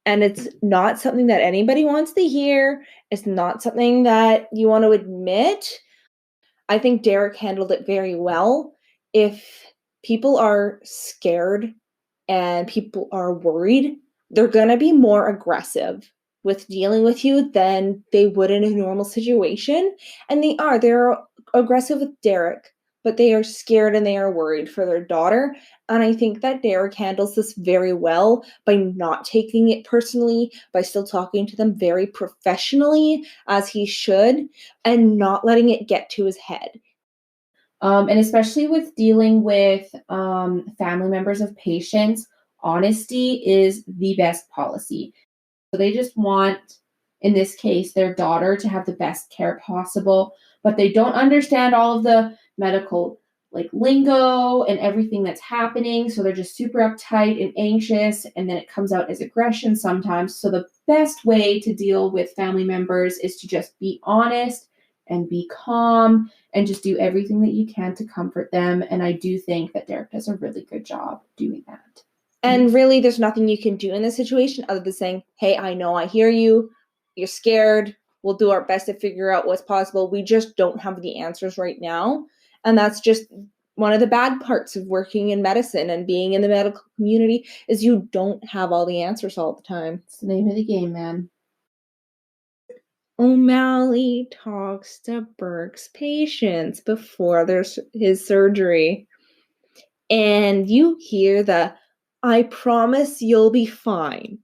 And it's not something that anybody wants to hear. It's not something that you want to admit. I think Derek handled it very well. If people are scared and people are worried, they're going to be more aggressive with dealing with you than they would in a normal situation. And they're aggressive with Derek, but they are scared and they are worried for their daughter. And I think that Derek handles this very well by not taking it personally, by still talking to them very professionally as he should, and not letting it get to his head. And especially with dealing with family members of patients, honesty is the best policy. So they just want, in this case, their daughter to have the best care possible, but they don't understand all of the medical lingo and everything that's happening. So they're just super uptight and anxious, and then it comes out as aggression sometimes. So the best way to deal with family members is to just be honest and be calm and just do everything that you can to comfort them. And I do think that Derek does a really good job doing that. And really, there's nothing you can do in this situation other than saying, hey, I know, I hear you. You're scared. We'll do our best to figure out what's possible. We just don't have the answers right now. And that's just one of the bad parts of working in medicine and being in the medical community is you don't have all the answers all the time. It's the name of the game, man. O'Malley talks to Burke's patients before his surgery. And you hear the, I promise you'll be fine.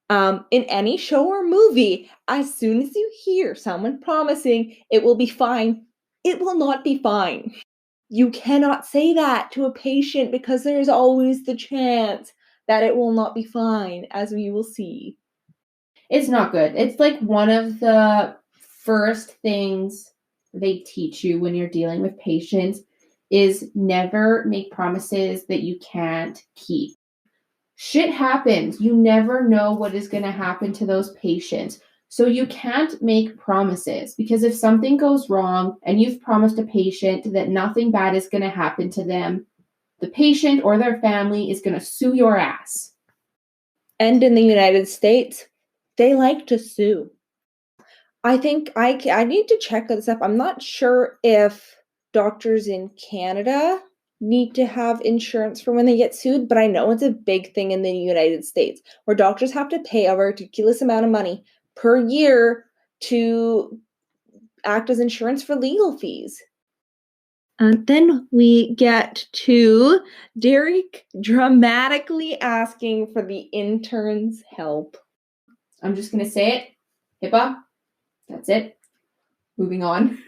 In any show or movie, as soon as you hear someone promising it will be fine, it will not be fine. You cannot say that to a patient because there's always the chance that it will not be fine, as we will see. It's not good. It's like one of the first things they teach you when you're dealing with patients is never make promises that you can't keep. Shit happens. You never know what is going to happen to those patients. So you can't make promises, because if something goes wrong and you've promised a patient that nothing bad is going to happen to them, the patient or their family is going to sue your ass. And in the United States, they like to sue. I think I need to check this up. I'm not sure if doctors in Canada need to have insurance for when they get sued, but I know it's a big thing in the United States where doctors have to pay a ridiculous amount of money per year to act as insurance for legal fees. And then we get to Derek dramatically asking for the intern's help. I'm just going to say it. HIPAA. That's it. Moving on.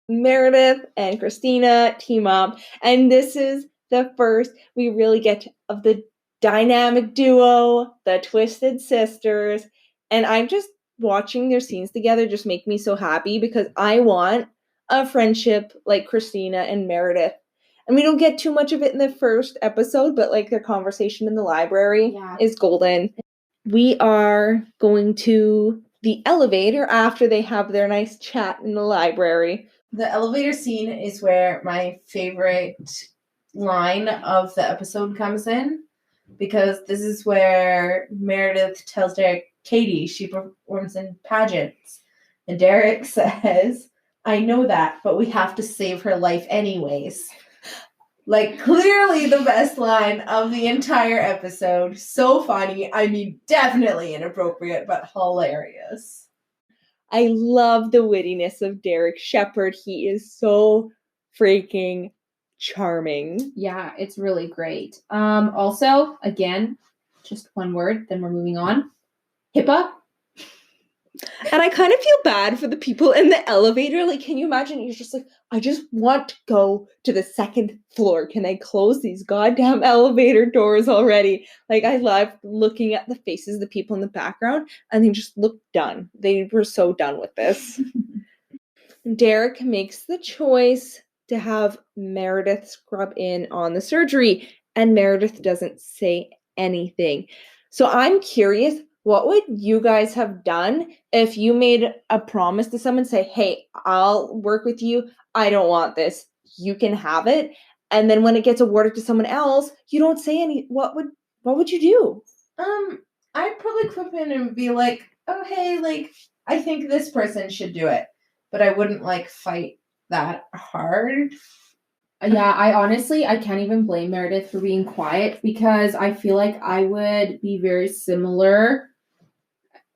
Meredith and Christina team up, and this is the first we really get of the dynamic duo, the Twisted Sisters, and I'm just watching their scenes together just make me so happy because I want a friendship like Christina and Meredith. And we don't get too much of it in the first episode, but their conversation in the library is golden. We are going to the elevator after they have their nice chat in the library. The elevator scene is where my favorite line of the episode comes in, because this is where Meredith tells Derek Katie she performs in pageants. And Derek says, I know that, but we have to save her life anyways. Clearly the best line of the entire episode. So funny. I mean, definitely inappropriate, but hilarious. I love the wittiness of Derek Shepherd. He is so freaking charming. Yeah, it's really great. Also, again, just one word, then we're moving on. HIPAA. And I kind of feel bad for the people in the elevator. Like, can you imagine? You're just like, I just want to go to the second floor. Can I close these goddamn elevator doors already? Like, I love looking at the faces of the people in the background, and they just look done. They were so done with this. Derek makes the choice to have Meredith scrub in on the surgery, and Meredith doesn't say anything. So I'm curious, what would you guys have done if you made a promise to someone, say, hey, I'll work with you. I don't want this. You can have it. And then when it gets awarded to someone else, you don't say any. What would you do? I'd probably quip in and be like, oh, hey, like, I think this person should do it. But I wouldn't, like, fight that hard. Yeah, I can't even blame Meredith for being quiet, because I feel like I would be very similar,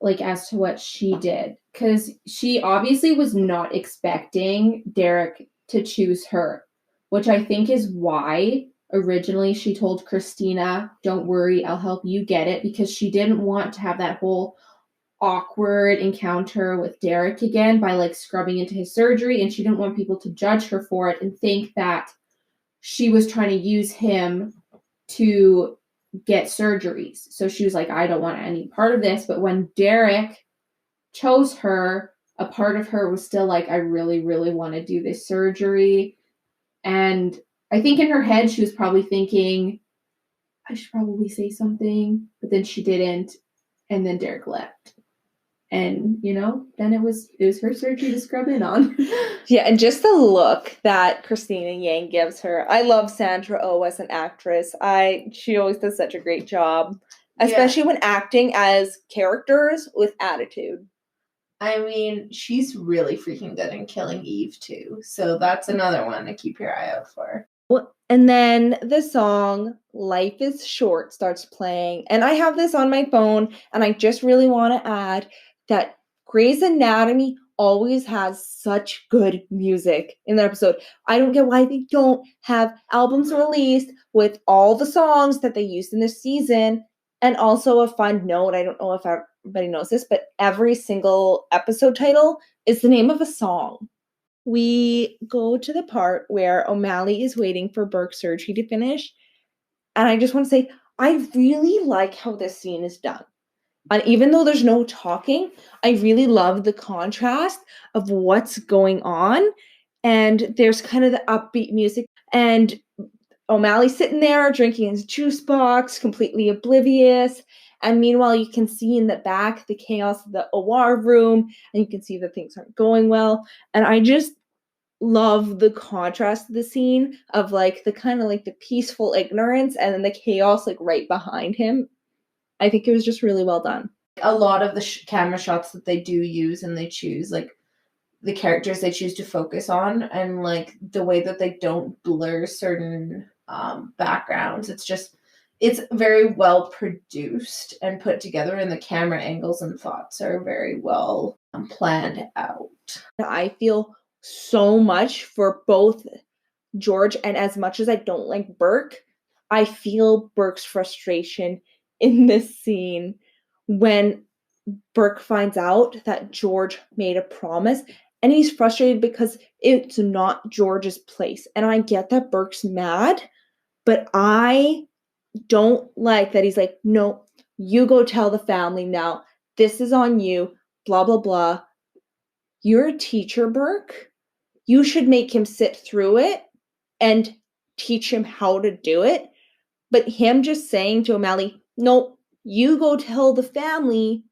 like, as to what she did. Because she obviously was not expecting Derek to choose her, which I think is why originally she told Christina, don't worry, I'll help you get it, because she didn't want to have that whole awkward encounter with Derek again by, like, scrubbing into his surgery, and she didn't want people to judge her for it and think that she was trying to use him to get surgeries. So she was like, I don't want any part of this. But when Derek chose her, a part of her was still like, I really, really want to do this surgery. And I think in her head, she was probably thinking, I should probably say something, but then she didn't. And then Derek left. And, you know, then it was her surgery to scrub in on. Yeah, and just the look that Christina Yang gives her. I love Sandra Oh as an actress. She always does such a great job, especially when acting as characters with attitude. I mean, she's really freaking good in Killing Eve, too. So that's another one to keep your eye out for. And then the song Life is Short starts playing. And I have this on my phone, and I just really want to add that Grey's Anatomy always has such good music in the episode. I don't get why they don't have albums released with all the songs that they used in this season. And also a fun note, I don't know if everybody knows this, but every single episode title is the name of a song. We go to the part where O'Malley is waiting for Burke's surgery to finish. And I just want to say, I really like how this scene is done. And even though there's no talking, I really love the contrast of what's going on. And there's kind of the upbeat music. And O'Malley's sitting there drinking his juice box, completely oblivious. And meanwhile, you can see in the back the chaos of the OR room, and you can see that things aren't going well. And I just love the contrast of the scene of, like, the kind of like the peaceful ignorance and then the chaos, like, right behind him. I think it was just really well done. A lot of the camera shots that they do use and they choose, like, the characters they choose to focus on, and, like, the way that they don't blur certain backgrounds. It's very well produced and put together, and the camera angles and thoughts are very well planned out. I feel so much for both George, and as much as I don't like Burke, I feel Burke's frustration in this scene when Burke finds out that George made a promise, and he's frustrated because it's not George's place. And I get that Burke's mad, but I don't like that he's like, no, you go tell the family now. This is on you, blah, blah, blah. You're a teacher, Burke. You should make him sit through it and teach him how to do it. But him just saying to O'Malley, no, you go tell the family,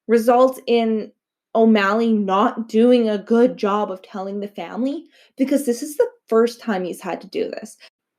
results in O'Malley not doing a good job of telling the family, because this is the first time he's had to do this.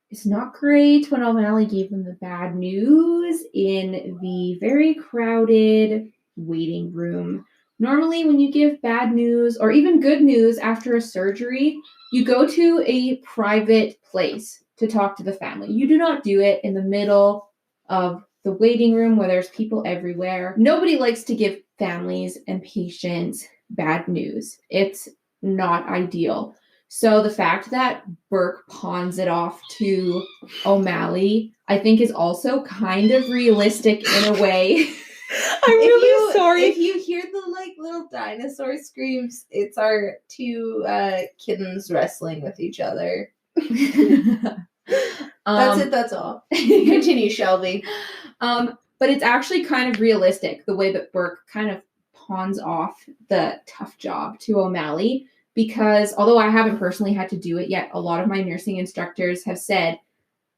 It's not great when O'Malley gave them the bad news in the very crowded waiting room. Normally, when you give bad news or even good news after a surgery, you go to a private place to talk to the family. You do not do it in the middle of the waiting room where there's people everywhere. Nobody likes to give families and patients bad news. It's not ideal. So the fact that Burke pawns it off to O'Malley, I think, is also kind of realistic in a way. I'm really sorry. If you hear the like little dinosaur screams, it's our two kittens wrestling with each other. That's it. That's all. Continue, Shelby. But it's actually kind of realistic the way that Burke kind of pawns off the tough job to O'Malley, because although I haven't personally had to do it yet, a lot of my nursing instructors have said,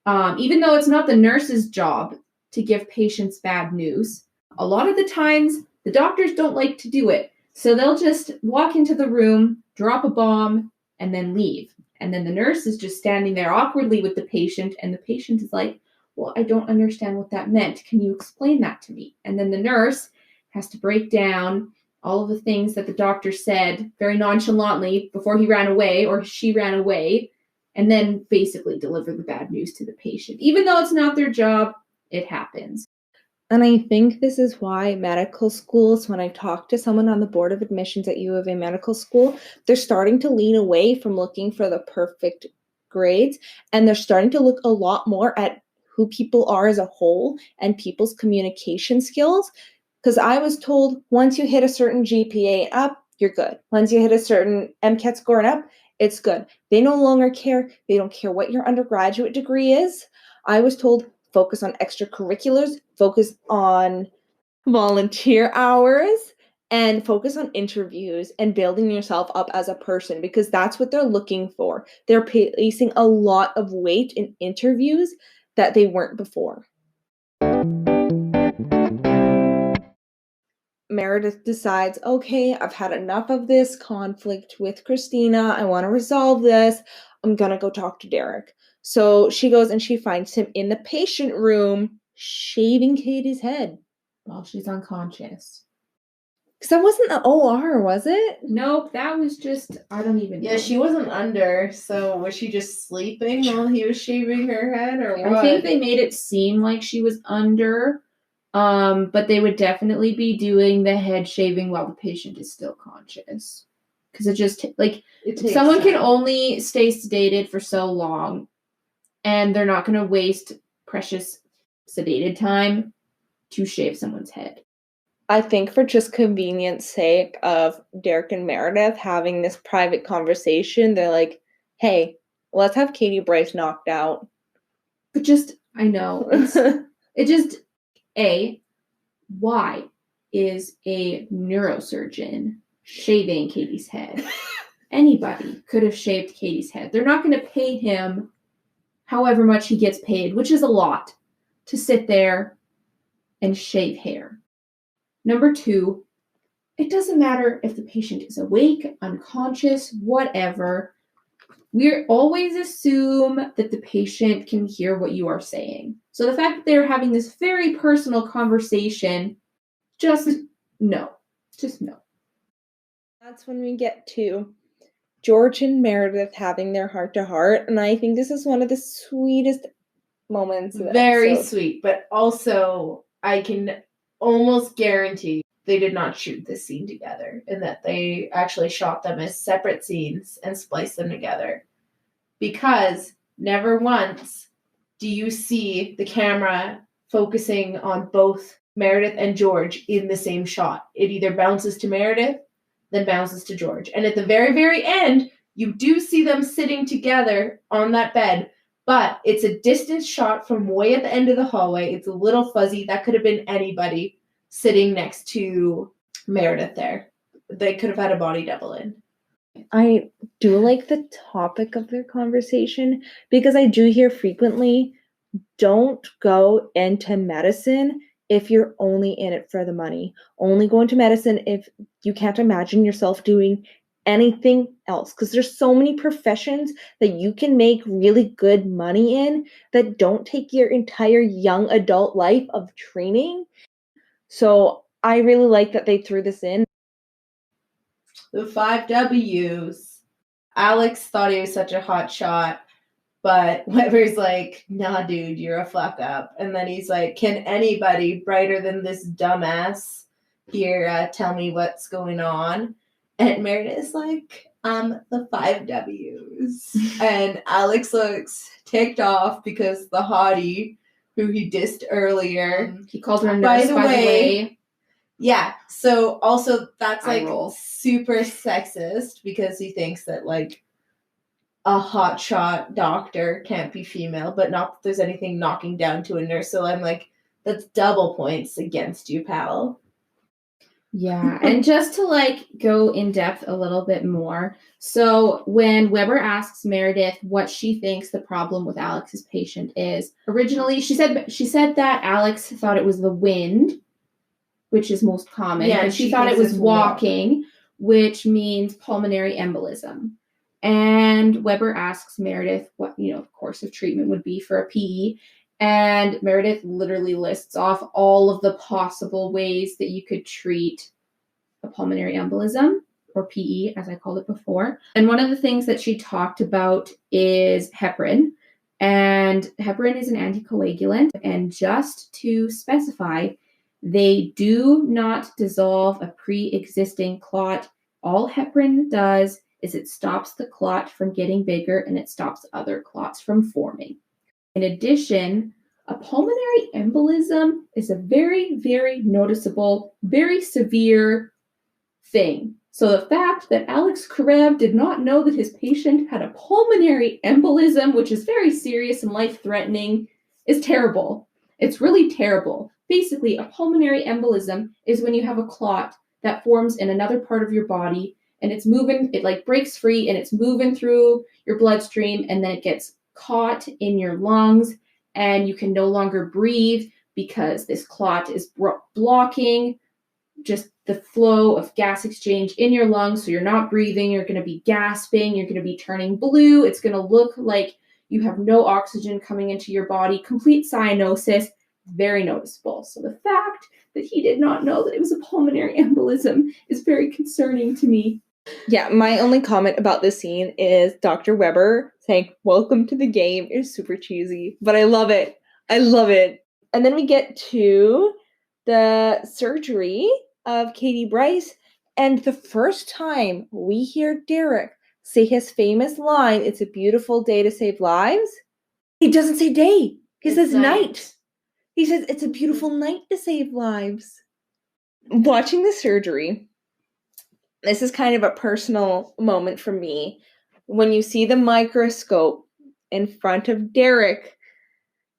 even though it's not the nurse's job to give patients bad news, a lot of the times the doctors don't like to do it. So they'll just walk into the room, drop a bomb, and then leave. And then the nurse is just standing there awkwardly with the patient, and the patient is like, well, I don't understand what that meant. Can you explain that to me? And then the nurse has to break down all of the things that the doctor said very nonchalantly before he ran away or she ran away, and then basically deliver the bad news to the patient. Even though it's not their job, it happens. And I think this is why medical schools, when I talk to someone on the board of admissions at U of A Medical School, they're starting to lean away from looking for the perfect grades, and they're starting to look a lot more at who people are as a whole and people's communication skills. Because I was told once you hit a certain GPA up, you're good. Once you hit a certain MCAT score and up, it's good. They no longer care. They don't care what your undergraduate degree is. I was told focus on extracurriculars, focus on volunteer hours, and focus on interviews and building yourself up as a person, because that's what they're looking for. They're placing a lot of weight in interviews that they weren't before. Meredith decides, okay, I've had enough of this conflict with Christina. I want to resolve this. I'm going to go talk to Derek. So she goes and she finds him in the patient room shaving Katie's head while she's unconscious. Because that wasn't the OR, was it? Nope, that was just, I don't even know. Yeah, she wasn't under, so was she just sleeping while he was shaving her head, or what? I think they made it seem like she was under, but they would definitely be doing the head shaving while the patient is still conscious. Because it just, like, someone can only stay sedated for so long, and they're not going to waste precious sedated time to shave someone's head. I think for just convenience sake of Derek and Meredith having this private conversation, they're like, hey, let's have Katie Bryce knocked out. But just, I know, why is a neurosurgeon shaving Katie's head? Anybody could have shaved Katie's head. They're not going to pay him however much he gets paid, which is a lot, to sit there and shave hair. Number 2, it doesn't matter if the patient is awake, unconscious, whatever. We always assume that the patient can hear what you are saying. So the fact that they're having this very personal conversation, just no. Just no. That's when we get to George and Meredith having their heart-to-heart, and I think this is one of the sweetest moments of the episode. Sweet, but also I can almost guarantee they did not shoot this scene together, and that they actually shot them as separate scenes and spliced them together. Because never once do you see the camera focusing on both Meredith and George in the same shot. It either bounces to Meredith, then bounces to George. And at the very, very end, you do see them sitting together on that bed, but it's a distance shot from way at the end of the hallway. It's a little fuzzy. That could have been anybody sitting next to Meredith there. They could have had a body double in. I do like the topic of their conversation, because I do hear frequently, don't go into medicine if you're only in it for the money. Only go into medicine if you can't imagine yourself doing anything else, because there's so many professions that you can make really good money in that don't take your entire young adult life of training. So I really like that they threw this in. The 5 W's. Alex thought he was such a hot shot, but Weber's like, nah, dude, you're a fuck up. And then he's like, can anybody brighter than this dumbass here tell me what's going on? And Meredith's like, the 5 W's. And Alex looks ticked off because the hottie who he dissed earlier. He called her a nurse, by the way. Yeah. So also that's Eye like roll. super sexist because he thinks that like a hotshot doctor can't be female, but not that there's anything knocking down to a nurse. So I'm like, that's double points against you, pal. Yeah, and just to like go in depth a little bit more. So when Weber asks Meredith what she thinks the problem with Alex's patient is, originally she said that Alex thought it was the wind, which is most common, Yeah, but she thought it thinks was it's walking, which means pulmonary embolism. And Weber asks Meredith what, course of treatment would be for a PE. And Meredith literally lists off all of the possible ways that you could treat a pulmonary embolism, or PE, as I called it before. And one of the things that she talked about is heparin. And heparin is an anticoagulant. And just to specify, they do not dissolve a pre-existing clot. All heparin does is it stops the clot from getting bigger and it stops other clots from forming. In addition, a pulmonary embolism is a very, very noticeable, very severe thing. So the fact that Alex Karev did not know that his patient had a pulmonary embolism, which is very serious and life-threatening, is terrible. It's really terrible. Basically, a pulmonary embolism is when you have a clot that forms in another part of your body and it's moving, it like breaks free and it's moving through your bloodstream and then it gets caught in your lungs and you can no longer breathe because this clot is blocking just the flow of gas exchange in your lungs. So you're not breathing, you're going to be gasping, you're going to be turning blue. It's going to look like you have no oxygen coming into your body, complete cyanosis, very noticeable. So the fact that he did not know that it was a pulmonary embolism is very concerning to me. Yeah, my only comment about this scene is Dr. Weber saying, "Welcome to the game." Is super cheesy, but I love it. I love it. And then we get to the surgery of Katie Bryce, and the first time we hear Derek say his famous line, "It's a beautiful day to save lives," he doesn't say day. He says night. He says, "It's a beautiful night to save lives." Watching the surgery, this is kind of a personal moment for me. When you see the microscope in front of Derek,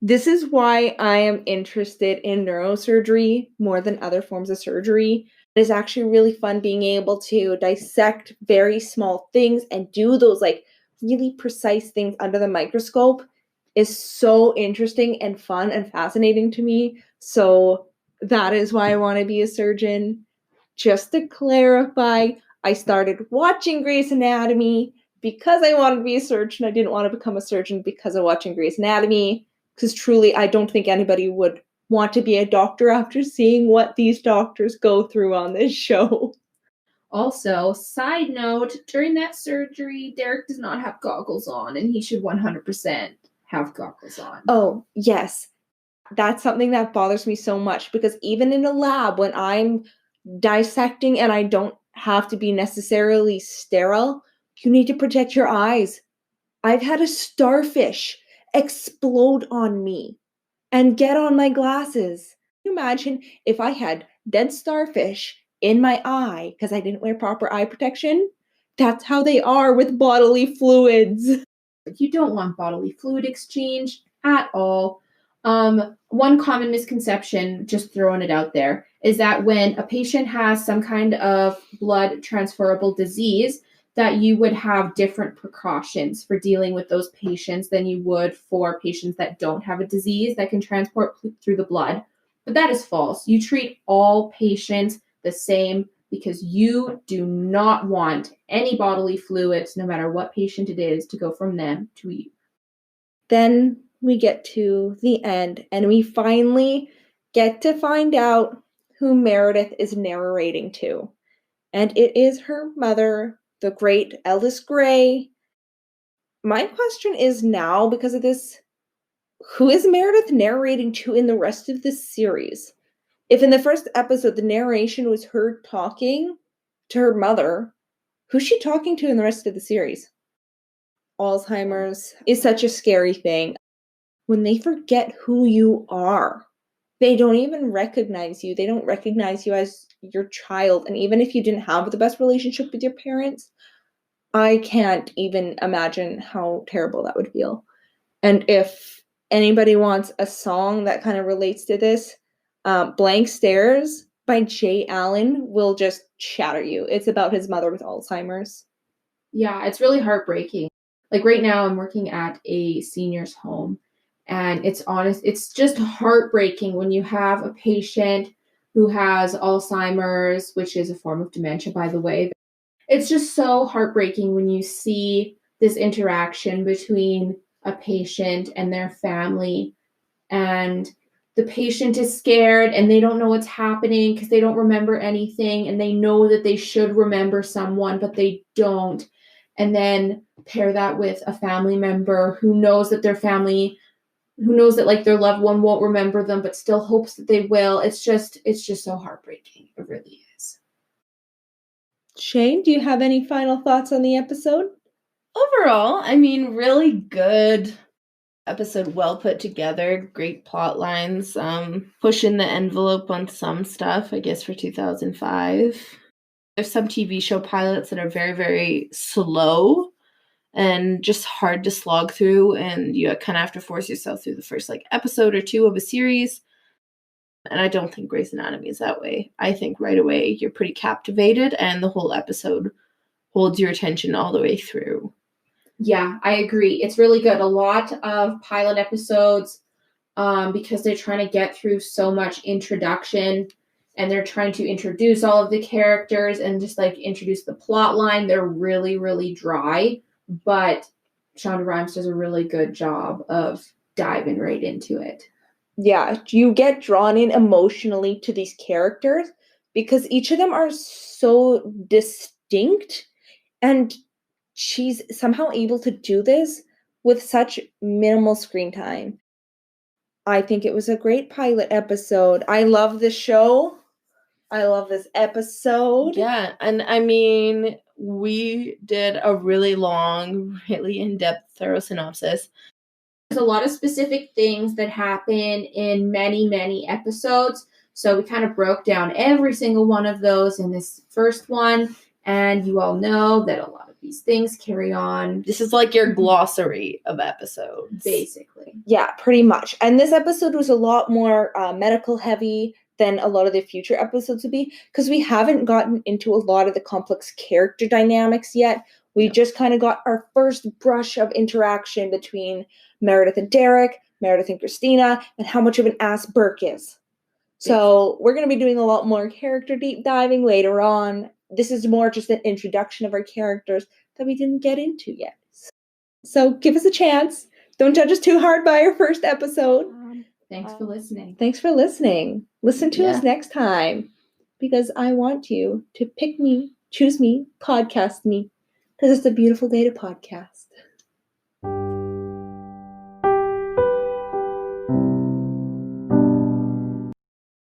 this is why I am interested in neurosurgery more than other forms of surgery. It is actually really fun being able to dissect very small things and do those like really precise things under the microscope is so interesting and fun and fascinating to me. So that is why I want to be a surgeon. Just to clarify, I started watching Grey's Anatomy because I wanted to be a surgeon. I didn't want to become a surgeon because of watching Grey's Anatomy. Because truly, I don't think anybody would want to be a doctor after seeing what these doctors go through on this show. Also, side note, during that surgery, Derek does not have goggles on, and he should 100% have goggles on. Oh, yes. That's something that bothers me so much because even in a lab, when I'm dissecting and I don't have to be necessarily sterile, you need to protect your eyes. I've had a starfish explode on me and get on my glasses. Can you imagine if I had dead starfish in my eye because I didn't wear proper eye protection? That's how they are with bodily fluids. You don't want bodily fluid exchange at all. One common misconception, just throwing it out there, is that when a patient has some kind of blood transferable disease, that you would have different precautions for dealing with those patients than you would for patients that don't have a disease that can transport through the blood. But that is false. You treat all patients the same because you do not want any bodily fluids, no matter what patient it is, to go from them to you. Then we get to the end, and we finally get to find out who Meredith is narrating to. And it is her mother, the great Ellis Grey. My question is now, because of this, who is Meredith narrating to in the rest of this series? If in the first episode the narration was her talking to her mother, who's she talking to in the rest of the series? Alzheimer's is such a scary thing. When they forget who you are, they don't even recognize you. They don't recognize you as your child. And even if you didn't have the best relationship with your parents, I can't even imagine how terrible that would feel. And if anybody wants a song that kind of relates to this, Blank Stares by Jay Allen will just shatter you. It's about his mother with Alzheimer's. Yeah, it's really heartbreaking. Like right now I'm working at a senior's home, and it's just heartbreaking when you have a patient who has Alzheimer's, which is a form of dementia, by the way. It's just so heartbreaking when you see this interaction between a patient and their family, and the patient is scared and they don't know what's happening because they don't remember anything, and they know that they should remember someone, but they don't. And then pair that with a family member who knows that their like their loved one won't remember them, but still hopes that they will. It's just so heartbreaking. It really is. Shane, do you have any final thoughts on the episode? Overall, I mean, really good episode, well put together, great plot lines, pushing the envelope on some stuff, I guess, for 2005. There's some TV show pilots that are very, very slow and just hard to slog through, and you kind of have to force yourself through the first like episode or two of a series. And I don't think Grey's Anatomy is that way. I think right away you're pretty captivated and the whole episode holds your attention all the way through. Yeah, I agree. It's really good. A lot of pilot episodes, because they're trying to get through so much introduction, and they're trying to introduce all of the characters and just like introduce the plot line. They're really, really dry, but Shonda Rhimes does a really good job of diving right into it. Yeah, you get drawn in emotionally to these characters because each of them are so distinct, and she's somehow able to do this with such minimal screen time. I think it was a great pilot episode. I love this show. I love this episode. Yeah, and I mean, we did a really long, really in-depth, thorough synopsis. There's a lot of specific things that happen in many, many episodes. So we kind of broke down every single one of those in this first one. And you all know that a lot of these things carry on. This is like your glossary of episodes. Basically. Yeah, pretty much. And this episode was a lot more medical heavy than a lot of the future episodes would be, because we haven't gotten into a lot of the complex character dynamics yet. We just kind of got our first brush of interaction between Meredith and Derek, Meredith and Christina, and how much of an ass Burke is. So we're going to be doing a lot more character deep diving later on. This is more just an introduction of our characters that we didn't get into yet. So give us a chance. Don't judge us too hard by our first episode. Thanks for listening. Thanks for listening. Listen to us next time, because I want you to pick me, choose me, podcast me, because it's a beautiful day to podcast.